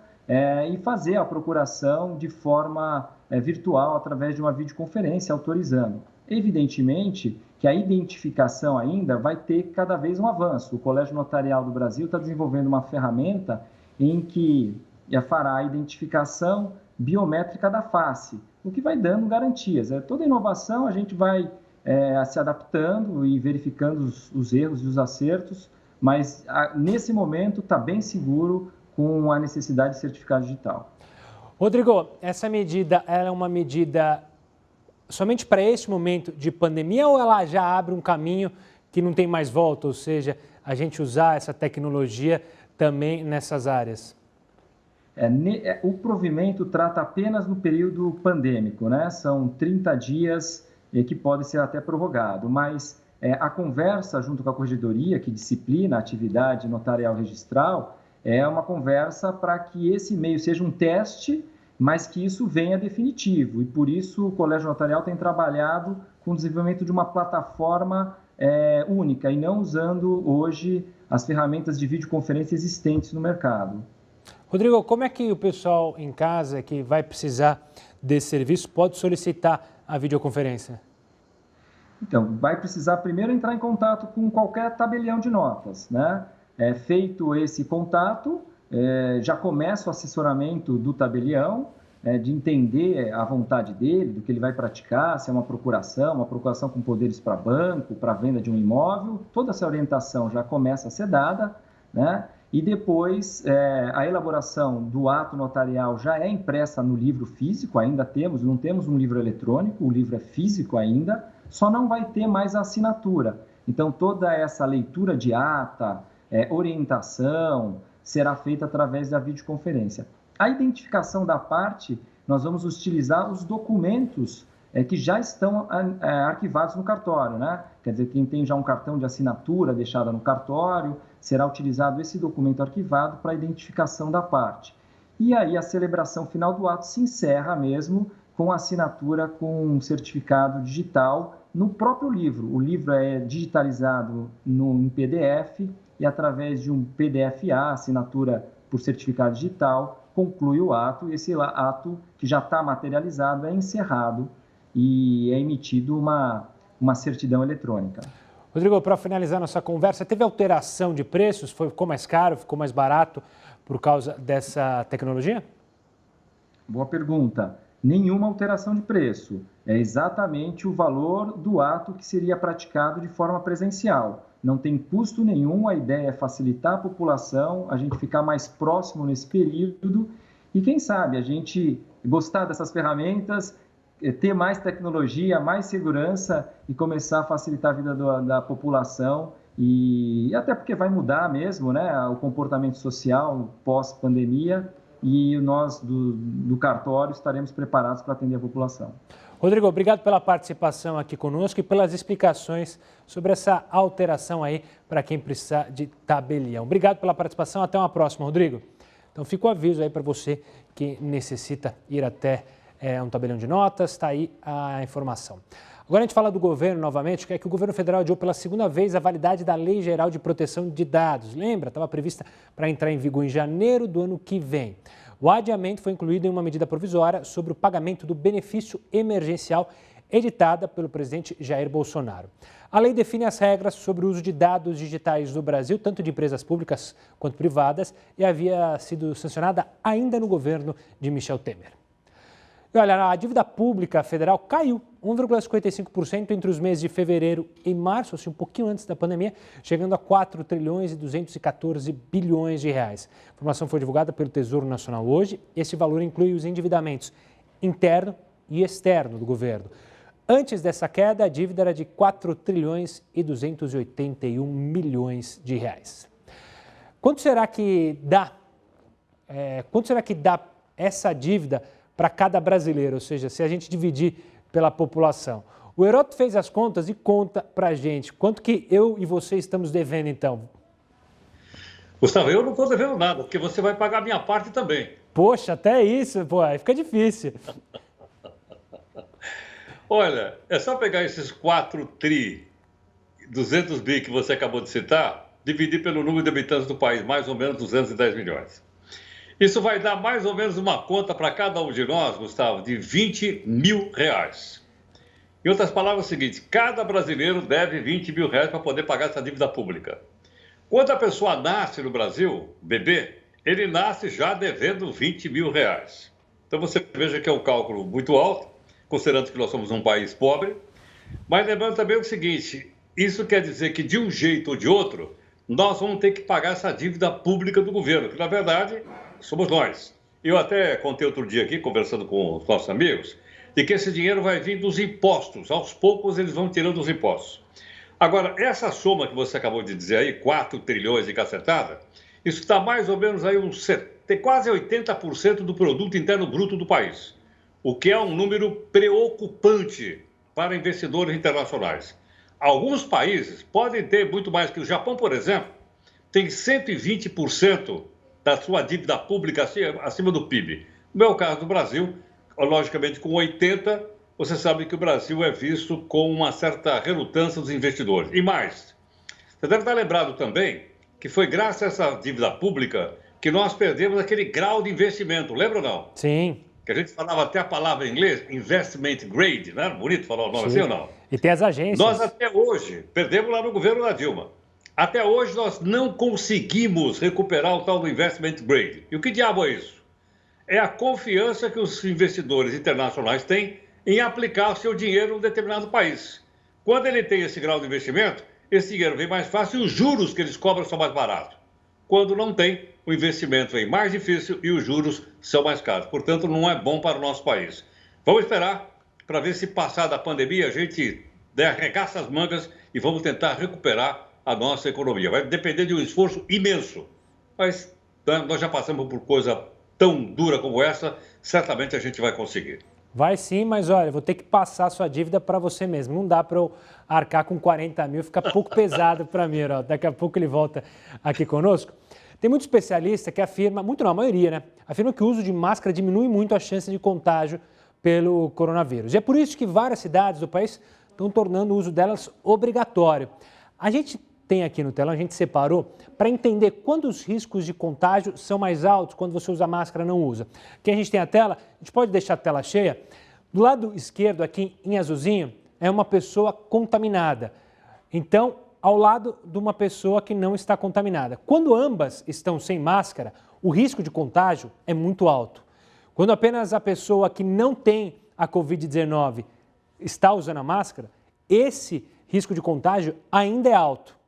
e fazer a procuração de forma virtual, através de uma videoconferência, autorizando. Evidentemente que a identificação ainda vai ter cada vez um avanço. O Colégio Notarial do Brasil está desenvolvendo uma ferramenta em que fará a identificação biométrica da face, o que vai dando garantias. Toda inovação a gente vai se adaptando e verificando os erros e os acertos, mas nesse momento está bem seguro com a necessidade de certificado digital. Rodrigo, essa medida é uma medida somente para este momento de pandemia ou ela já abre um caminho que não tem mais volta, ou seja, a gente usar essa tecnologia também nessas áreas? O provimento trata apenas no período pandêmico, né? São 30 dias que pode ser até prorrogado, mas a conversa junto com a Corregedoria, que disciplina a atividade notarial registral, é uma conversa para que esse meio seja um teste, mas que isso venha definitivo. E por isso o Colégio Notarial tem trabalhado com o desenvolvimento de uma plataforma única e não usando hoje as ferramentas de videoconferência existentes no mercado. Rodrigo, como é que o pessoal em casa que vai precisar desse serviço pode solicitar a videoconferência? Então, vai precisar primeiro entrar em contato com qualquer tabelião de notas, né? Feito esse contato, já começa o assessoramento do tabelião, de entender a vontade dele, do que ele vai praticar, se é uma procuração com poderes para banco, para venda de um imóvel. Toda essa orientação já começa a ser dada, né? E depois, a elaboração do ato notarial já é impressa no livro físico, não temos um livro eletrônico, o livro é físico ainda, só não vai ter mais a assinatura. Então, toda essa leitura de ata, orientação, será feita através da videoconferência. A identificação da parte, nós vamos utilizar os documentos que já estão arquivados no cartório, né? Quer dizer, quem tem já um cartão de assinatura deixada no cartório, será utilizado esse documento arquivado para a identificação da parte. E aí a celebração final do ato se encerra mesmo com a assinatura com um certificado digital no próprio livro. O livro é digitalizado em PDF e através de um PDF-A, assinatura por certificado digital, conclui o ato e esse ato que já está materializado é encerrado e é emitido uma certidão eletrônica. Rodrigo, para finalizar nossa conversa, teve alteração de preços? Ficou mais caro, ficou mais barato por causa dessa tecnologia? Boa pergunta. Nenhuma alteração de preço. É exatamente o valor do ato que seria praticado de forma presencial. Não tem custo nenhum, a ideia é facilitar a população, a gente ficar mais próximo nesse período e, quem sabe, a gente gostar dessas ferramentas, ter mais tecnologia, mais segurança e começar a facilitar a vida da população e até porque vai mudar mesmo, né, o comportamento social pós-pandemia e nós do cartório estaremos preparados para atender a população. Rodrigo, obrigado pela participação aqui conosco e pelas explicações sobre essa alteração aí para quem precisar de tabelião. Obrigado pela participação, até uma próxima, Rodrigo. Então fica o aviso aí para você que necessita ir até um tabelião de notas, está aí a informação. Agora a gente fala do governo novamente, que é que o governo federal adiou pela segunda vez a validade da Lei Geral de Proteção de Dados. Lembra? Estava prevista para entrar em vigor em janeiro do ano que vem. O adiamento foi incluído em uma medida provisória sobre o pagamento do benefício emergencial editada pelo presidente Jair Bolsonaro. A lei define as regras sobre o uso de dados digitais no Brasil, tanto de empresas públicas quanto privadas, e havia sido sancionada ainda no governo de Michel Temer. E olha, a dívida pública federal caiu 1,55% entre os meses de fevereiro e março, assim, um pouquinho antes da pandemia, chegando a 4 trilhões e 214 bilhões de reais. A informação foi divulgada pelo Tesouro Nacional hoje. Esse valor inclui os endividamentos interno e externo do governo. Antes dessa queda, a dívida era de 4 trilhões e 281 milhões de reais. Quanto será que dá essa dívida para cada brasileiro, ou seja, se a gente dividir pela população? O Heródoto fez as contas e conta para a gente quanto que eu e você estamos devendo, então. Gustavo, eu não estou devendo nada, porque você vai pagar a minha parte também. Poxa, até isso, pô, aí fica difícil. Olha, é só pegar esses 4 tri, 200 bi que você acabou de citar, dividir pelo número de habitantes do país, mais ou menos 210 milhões. Isso vai dar mais ou menos uma conta para cada um de nós, Gustavo, de 20 mil reais. Em outras palavras, é o seguinte: cada brasileiro deve 20 mil reais para poder pagar essa dívida pública. Quando a pessoa nasce no Brasil, bebê, ele nasce já devendo 20 mil reais. Então você veja que é um cálculo muito alto, considerando que nós somos um país pobre. Mas lembrando também o seguinte: isso quer dizer que de um jeito ou de outro, nós vamos ter que pagar essa dívida pública do governo, que na verdade somos nós. Eu até contei outro dia aqui, conversando com os nossos amigos, de que esse dinheiro vai vir dos impostos. Aos poucos eles vão tirando os impostos. Agora, essa soma que você acabou de dizer aí, 4 trilhões de cacetada, isso está mais ou menos aí quase 80% do produto interno bruto do país, o que é um número preocupante para investidores internacionais. Alguns países podem ter muito mais, que o Japão, por exemplo, tem 120% da sua dívida pública acima do PIB. No meu caso do Brasil, logicamente com 80%, você sabe que o Brasil é visto com uma certa relutância dos investidores. E mais, você deve estar lembrado também que foi graças a essa dívida pública que nós perdemos aquele grau de investimento, lembra ou não? Sim. Que a gente falava até a palavra em inglês, investment grade, não era bonito falar o nome assim ou não? E tem as agências. Nós até hoje, perdemos lá no governo da Dilma, até hoje nós não conseguimos recuperar o tal do investment grade. E o que diabo é isso? É a confiança que os investidores internacionais têm em aplicar o seu dinheiro em um determinado país. Quando ele tem esse grau de investimento, esse dinheiro vem mais fácil e os juros que eles cobram são mais baratos. Quando não tem, o investimento vem mais difícil e os juros são mais caros. Portanto, não é bom para o nosso país. Vamos esperar para ver se passar da pandemia a gente arregaça as mangas e vamos tentar recuperar a nossa economia. Vai depender de um esforço imenso. Mas nós já passamos por coisa tão dura como essa, certamente a gente vai conseguir. Vai sim, mas olha, vou ter que passar a sua dívida para você mesmo. Não dá para eu arcar com 40 mil, fica pouco pesado para mim, ó. Daqui a pouco ele volta aqui conosco. Tem muito especialista que afirma, muito não, a maioria, né? Afirma que o uso de máscara diminui muito a chance de contágio pelo coronavírus. E é por isso que várias cidades do país estão tornando o uso delas obrigatório. A gente tem aqui no telão, a gente separou para entender quando os riscos de contágio são mais altos quando você usa máscara e não usa. Aqui a gente tem a tela, a gente pode deixar a tela cheia. Do lado esquerdo, aqui em azulzinho, é uma pessoa contaminada. Então, ao lado de uma pessoa que não está contaminada. Quando ambas estão sem máscara, o risco de contágio é muito alto. Quando apenas a pessoa que não tem a Covid-19 está usando a máscara, esse risco de contágio ainda é alto.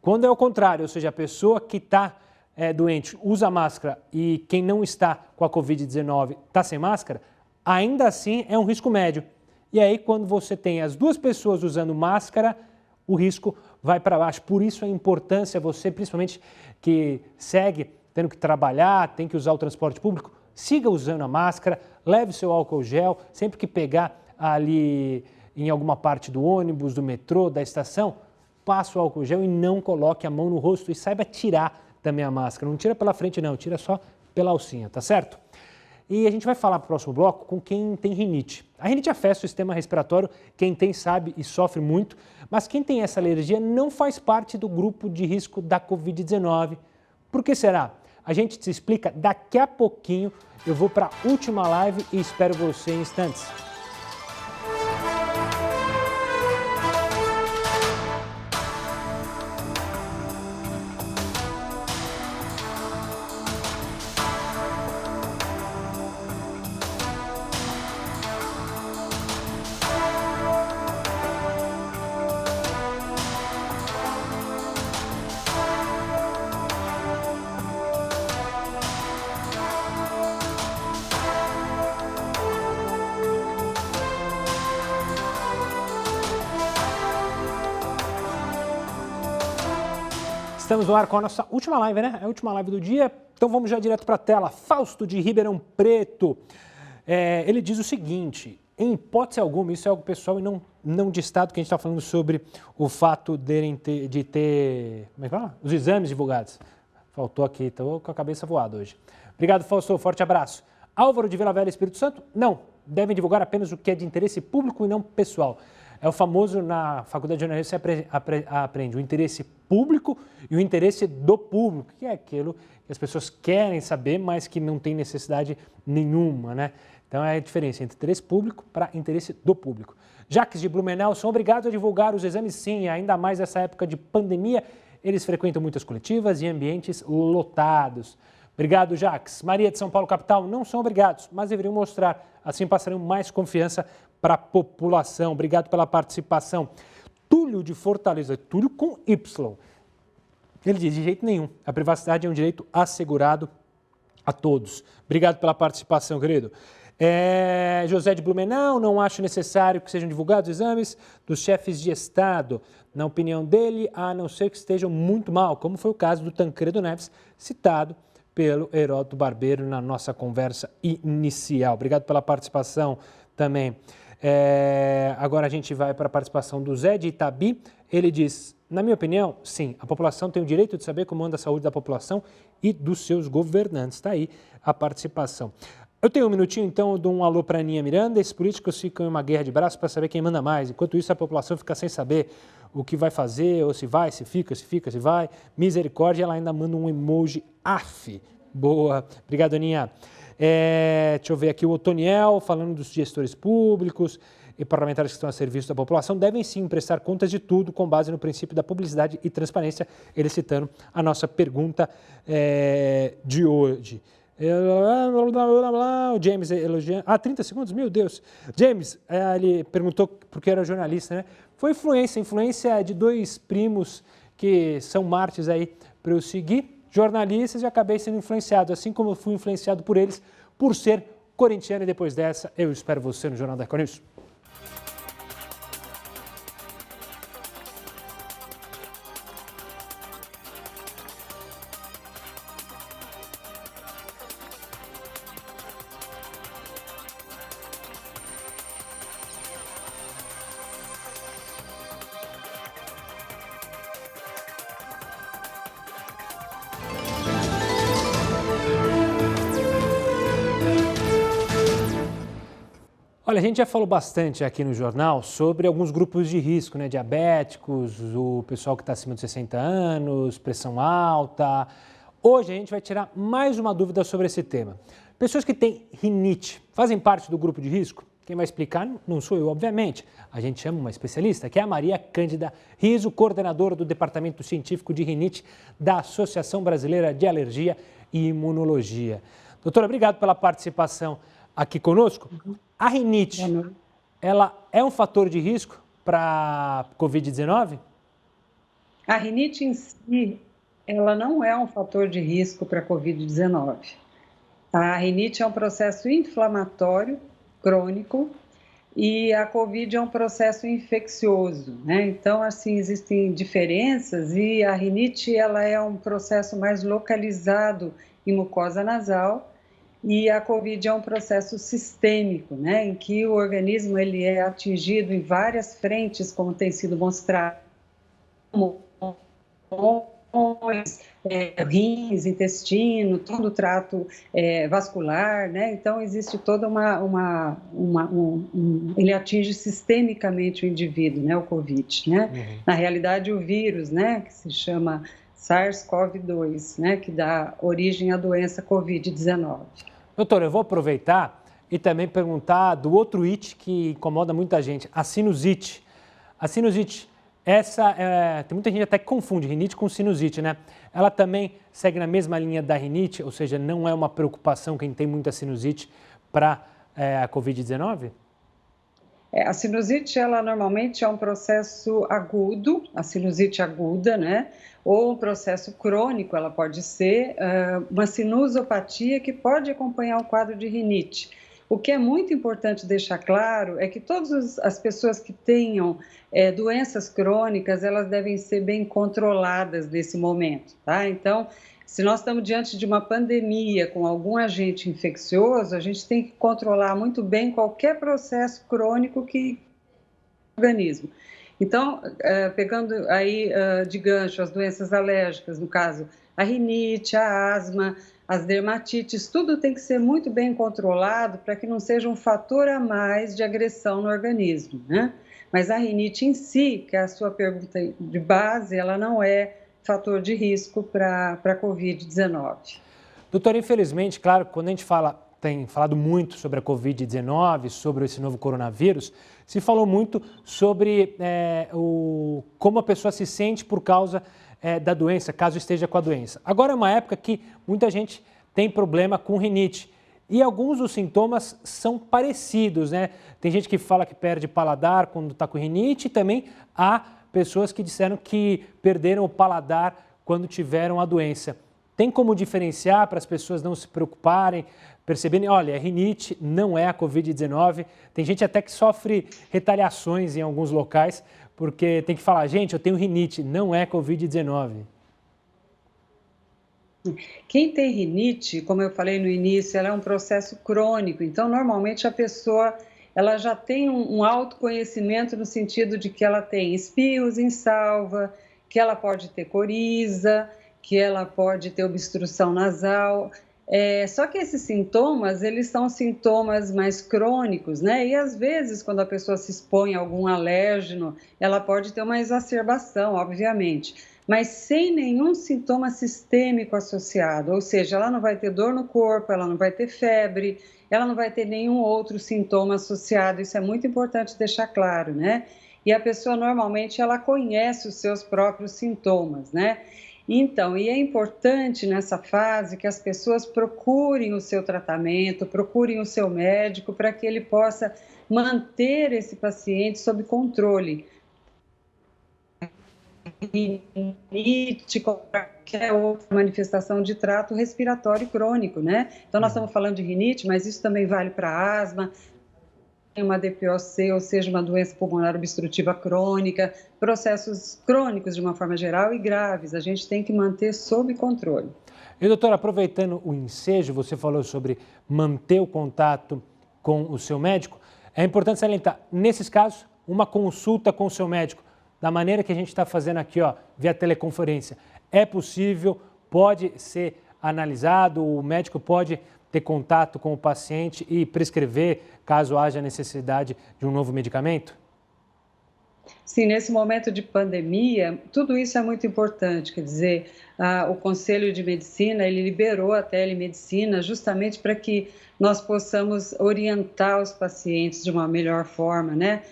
Quando é o contrário, ou seja, a pessoa que está doente usa máscara e quem não está com a Covid-19 está sem máscara, ainda assim é um risco médio. E aí, quando você tem as duas pessoas usando máscara, o risco vai para baixo. Por isso a importância, você principalmente que segue tendo que trabalhar, tem que usar o transporte público, siga usando a máscara, leve seu álcool gel, sempre que pegar ali em alguma parte do ônibus, do metrô, da estação, passa o álcool gel e não coloque a mão no rosto e saiba tirar também a máscara. Não tira pela frente não, tira só pela alcinha, tá certo? E a gente vai falar para o próximo bloco com quem tem rinite. A rinite afeta o sistema respiratório, quem tem sabe e sofre muito, mas quem tem essa alergia não faz parte do grupo de risco da Covid-19. Por que será? A gente te explica daqui a pouquinho. Eu vou para a última live e espero você em instantes. Estamos no ar com a nossa última live, né? É a última live do dia. Então vamos já direto para a tela. Fausto de Ribeirão Preto. Ele diz o seguinte: em hipótese alguma, isso é algo pessoal e não de Estado, que a gente está falando sobre o fato de ter como é que fala? Os exames divulgados. Faltou aqui, estou com a cabeça voada hoje. Obrigado, Fausto. Forte abraço. Álvaro de Vila Velha, Espírito Santo? Não. Devem divulgar apenas o que é de interesse público e não pessoal. É o famoso, na faculdade de jornalismo, você aprende o interesse público e o interesse do público, que é aquilo que as pessoas querem saber, mas que não tem necessidade nenhuma, né? Então é a diferença entre interesse público para interesse do público. Jaques de Blumenau são obrigados a divulgar os exames, sim, ainda mais nessa época de pandemia. Eles frequentam muitas coletivas e ambientes lotados. Obrigado, Jaques. Maria de São Paulo, capital, não são obrigados, mas deveriam mostrar. Assim passarão mais confiança para a população. Obrigado pela participação. Túlio de Fortaleza, Túlio com Y. Ele diz, de jeito nenhum, a privacidade é um direito assegurado a todos. Obrigado pela participação, querido. José de Blumenau, não acho necessário que sejam divulgados os exames dos chefes de Estado, na opinião dele, a não ser que estejam muito mal, como foi o caso do Tancredo Neves, citado pelo Heródoto Barbeiro na nossa conversa inicial. Obrigado pela participação também. Agora a gente vai para a participação do Zé de Itabi. Ele diz, na minha opinião, sim, a população tem o direito de saber como anda a saúde da população e dos seus governantes. Está aí a participação. Eu tenho um minutinho, então, eu dou um alô para a Aninha Miranda. Esses políticos ficam em uma guerra de braços para saber quem manda mais. Enquanto isso, a população fica sem saber o que vai fazer, ou se vai, se fica, se vai. Misericórdia, ela ainda manda um emoji af. Boa. Obrigado, Aninha. Deixa eu ver aqui o Otoniel, falando dos gestores públicos e parlamentares que estão a serviço da população, devem sim prestar contas de tudo com base no princípio da publicidade e transparência. Ele citando a nossa pergunta de hoje. O James elogiando. 30 segundos? Meu Deus. James, ele perguntou porque era jornalista, né? Foi influência de dois primos que são mártires aí para eu seguir, jornalistas, e acabei sendo influenciado, assim como eu fui influenciado por eles, por ser corintiano. E depois dessa, eu espero você no Jornal da Record News. Olha, a gente já falou bastante aqui no jornal sobre alguns grupos de risco, né? Diabéticos, o pessoal que está acima de 60 anos, pressão alta. Hoje a gente vai tirar mais uma dúvida sobre esse tema. Pessoas que têm rinite fazem parte do grupo de risco? Quem vai explicar não sou eu, obviamente. A gente chama uma especialista, que é a Maria Cândida Riso, coordenadora do Departamento Científico de Rinite da Associação Brasileira de Alergia e Imunologia. Doutora, obrigado pela participação aqui conosco. A rinite, ela é um fator de risco para a Covid-19? A rinite em si, ela não é um fator de risco para a Covid-19. A rinite é um processo inflamatório, crônico, e a Covid é um processo infeccioso, né? Então, assim, existem diferenças e a rinite, ela é um processo mais localizado em mucosa nasal, e a Covid é um processo sistêmico, né, em que o organismo ele é atingido em várias frentes, como tem sido mostrado, como rins, intestino, todo o trato vascular, né? Então existe toda ele atinge sistemicamente o indivíduo, né, o Covid, né? Uhum. Na realidade o vírus, né, que se chama SARS-CoV-2, né, que dá origem à doença Covid-19. Doutor, eu vou aproveitar e também perguntar do outro it que incomoda muita gente, a sinusite. A sinusite, tem muita gente até que confunde rinite com sinusite, né? Ela também segue na mesma linha da rinite, ou seja, não é uma preocupação quem tem muita sinusite para a Covid-19? A sinusite, ela normalmente é um processo agudo, a sinusite aguda, né? Ou um processo crônico, ela pode ser uma sinusopatia que pode acompanhar o quadro de rinite. O que é muito importante deixar claro é que todas as pessoas que tenham doenças crônicas, elas devem ser bem controladas nesse momento, tá? Então, se nós estamos diante de uma pandemia com algum agente infeccioso, a gente tem que controlar muito bem qualquer processo crônico que o organismo. Então, pegando aí de gancho as doenças alérgicas, no caso, a rinite, a asma, as dermatites, tudo tem que ser muito bem controlado para que não seja um fator a mais de agressão no organismo, né? Mas a rinite em si, que é a sua pergunta de base, ela não é fator de risco para a Covid-19. Doutora, infelizmente, claro, quando a gente tem falado muito sobre a Covid-19, sobre esse novo coronavírus, se falou muito sobre como a pessoa se sente por causa da doença, caso esteja com a doença. Agora é uma época que muita gente tem problema com rinite e alguns dos sintomas são parecidos, né? Tem gente que fala que perde paladar quando está com rinite e também há pessoas que disseram que perderam o paladar quando tiveram a doença. Tem como diferenciar para as pessoas não se preocuparem, perceberem, olha, a rinite não é a Covid-19. Tem gente até que sofre retaliações em alguns locais, porque tem que falar, gente, eu tenho rinite, não é Covid-19. Quem tem rinite, como eu falei no início, ela é um processo crônico. Então, normalmente a pessoa ela já tem um autoconhecimento no sentido de que ela tem espios em salva, que ela pode ter coriza, que ela pode ter obstrução nasal. Só que esses sintomas, eles são sintomas mais crônicos, né? E às vezes, quando a pessoa se expõe a algum alérgeno, ela pode ter uma exacerbação, obviamente, mas sem nenhum sintoma sistêmico associado, ou seja, ela não vai ter dor no corpo, ela não vai ter febre, ela não vai ter nenhum outro sintoma associado, isso é muito importante deixar claro, né? E a pessoa, normalmente, ela conhece os seus próprios sintomas, né? Então, e é importante nessa fase que as pessoas procurem o seu tratamento, procurem o seu médico para que ele possa manter esse paciente sob controle. Rinite, qualquer outra manifestação de trato respiratório crônico, né? Então, nós estamos falando de rinite, mas isso também vale para asma, uma DPOC, ou seja, uma doença pulmonar obstrutiva crônica, processos crônicos de uma forma geral e graves, a gente tem que manter sob controle. E doutora, aproveitando o ensejo, você falou sobre manter o contato com o seu médico, é importante salientar, nesses casos, uma consulta com o seu médico, da maneira que a gente está fazendo aqui, ó, via teleconferência, é possível, pode ser analisado, o médico pode ter contato com o paciente e prescrever, caso haja necessidade de um novo medicamento? Sim, nesse momento de pandemia, tudo isso é muito importante, quer dizer, o Conselho de Medicina, ele liberou a telemedicina justamente para que nós possamos orientar os pacientes de uma melhor forma, né?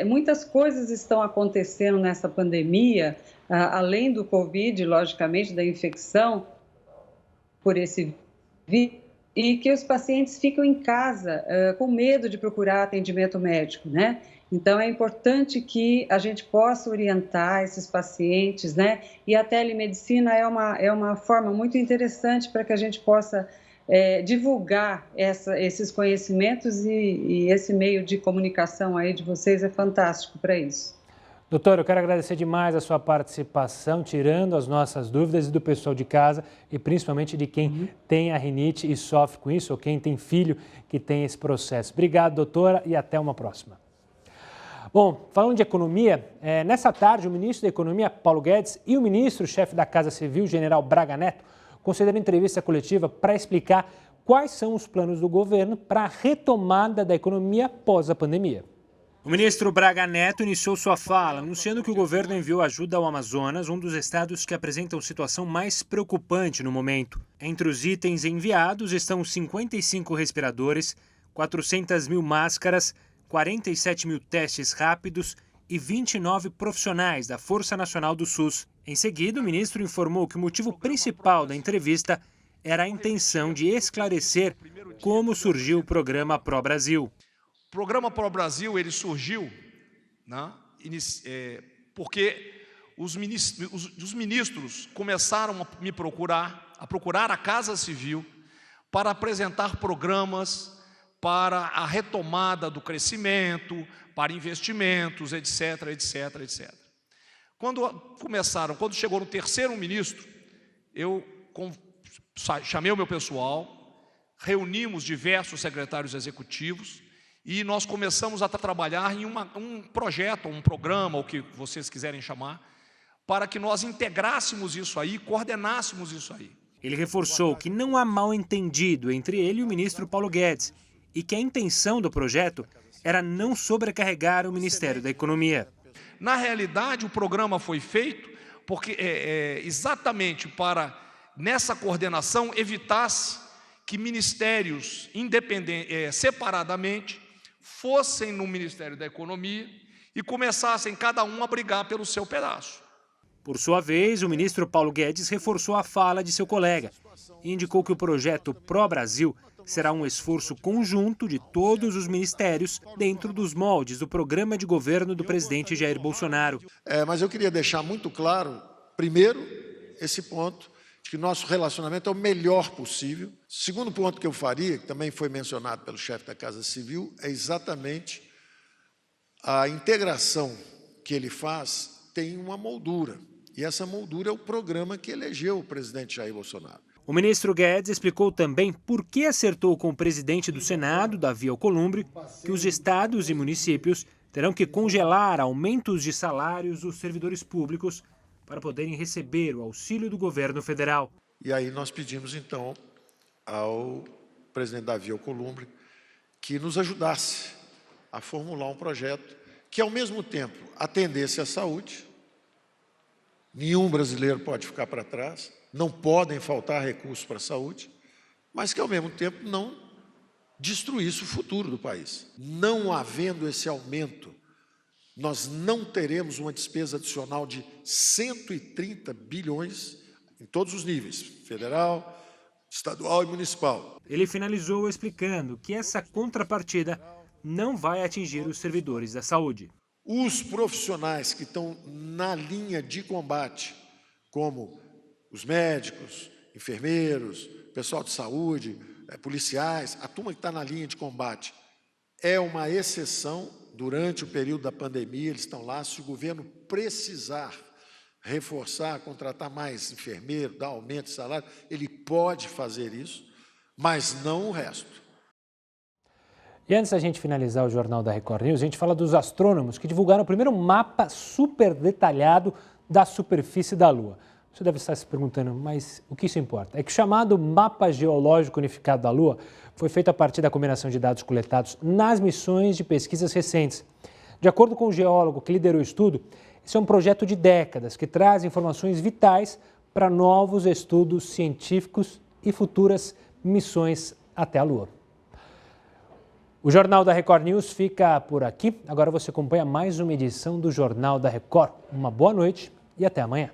Muitas coisas estão acontecendo nessa pandemia, além do Covid, logicamente, da infecção por esse vírus, e que os pacientes ficam em casa com medo de procurar atendimento médico, né? Então, é importante que a gente possa orientar esses pacientes, né? E a telemedicina é uma forma muito interessante para que a gente possa divulgar esses conhecimentos e esse meio de comunicação aí de vocês é fantástico para isso. Doutora, eu quero agradecer demais a sua participação, tirando as nossas dúvidas e do pessoal de casa e principalmente de quem tem a rinite e sofre com isso ou quem tem filho que tem esse processo. Obrigado, doutora, e até uma próxima. Bom, falando de economia, nessa tarde o ministro da Economia, Paulo Guedes, e o ministro-chefe da Casa Civil, General Braga Neto, concederam entrevista coletiva para explicar quais são os planos do governo para a retomada da economia após a pandemia. O ministro Braga Neto iniciou sua fala anunciando que o governo enviou ajuda ao Amazonas, um dos estados que apresentam situação mais preocupante no momento. Entre os itens enviados estão 55 respiradores, 400 mil máscaras, 47 mil testes rápidos e 29 profissionais da Força Nacional do SUS. Em seguida, o ministro informou que o motivo principal da entrevista era a intenção de esclarecer como surgiu o programa Pro Brasil. O programa Pro Brasil ele surgiu, né, porque os ministros começaram a procurar a Casa Civil para apresentar programas para a retomada do crescimento, para investimentos, etc, etc, etc. Quando chegou no terceiro ministro, eu chamei o meu pessoal, reunimos diversos secretários executivos e nós começamos a trabalhar em um projeto, um programa, o que vocês quiserem chamar, para que nós integrássemos isso aí, coordenássemos isso aí. Ele reforçou que não há mal-entendido entre ele e o ministro Paulo Guedes e que a intenção do projeto era não sobrecarregar o Ministério da Economia. Na realidade, o programa foi feito porque exatamente para, nessa coordenação, evitasse que ministérios separadamente fossem no Ministério da Economia e começassem cada um a brigar pelo seu pedaço. Por sua vez, o ministro Paulo Guedes reforçou a fala de seu colega e indicou que o projeto Pró-Brasil será um esforço conjunto de todos os ministérios dentro dos moldes do programa de governo do presidente Jair Bolsonaro. Mas eu queria deixar muito claro, primeiro, esse ponto, de que nosso relacionamento é o melhor possível. Segundo ponto que eu faria, que também foi mencionado pelo chefe da Casa Civil, é exatamente a integração que ele faz tem uma moldura. E essa moldura é o programa que elegeu o presidente Jair Bolsonaro. O ministro Guedes explicou também por que acertou com o presidente do Senado, Davi Alcolumbre, que os estados e municípios terão que congelar aumentos de salários dos servidores públicos para poderem receber o auxílio do governo federal. E aí nós pedimos, então, ao presidente Davi Alcolumbre que nos ajudasse a formular um projeto que, ao mesmo tempo, atendesse à saúde. Nenhum brasileiro pode ficar para trás, não podem faltar recursos para a saúde, mas que, ao mesmo tempo, não destruísse o futuro do país. Não havendo esse aumento, nós não teremos uma despesa adicional de 130 bilhões em todos os níveis, federal, estadual e municipal. Ele finalizou explicando que essa contrapartida não vai atingir os servidores da saúde. Os profissionais que estão na linha de combate, como os médicos, enfermeiros, pessoal de saúde, policiais, a turma que está na linha de combate, é uma exceção. Durante o período da pandemia, eles estão lá. Se o governo precisar reforçar, contratar mais enfermeiro, dar aumento de salário, ele pode fazer isso, mas não o resto. E antes da gente finalizar o Jornal da Record News, a gente fala dos astrônomos que divulgaram o primeiro mapa super detalhado da superfície da Lua. Você deve estar se perguntando, mas o que isso importa? É que o chamado Mapa Geológico Unificado da Lua foi feito a partir da combinação de dados coletados nas missões de pesquisas recentes. De acordo com o geólogo que liderou o estudo, esse é um projeto de décadas que traz informações vitais para novos estudos científicos e futuras missões até a Lua. O Jornal da Record News fica por aqui. Agora você acompanha mais uma edição do Jornal da Record. Uma boa noite e até amanhã.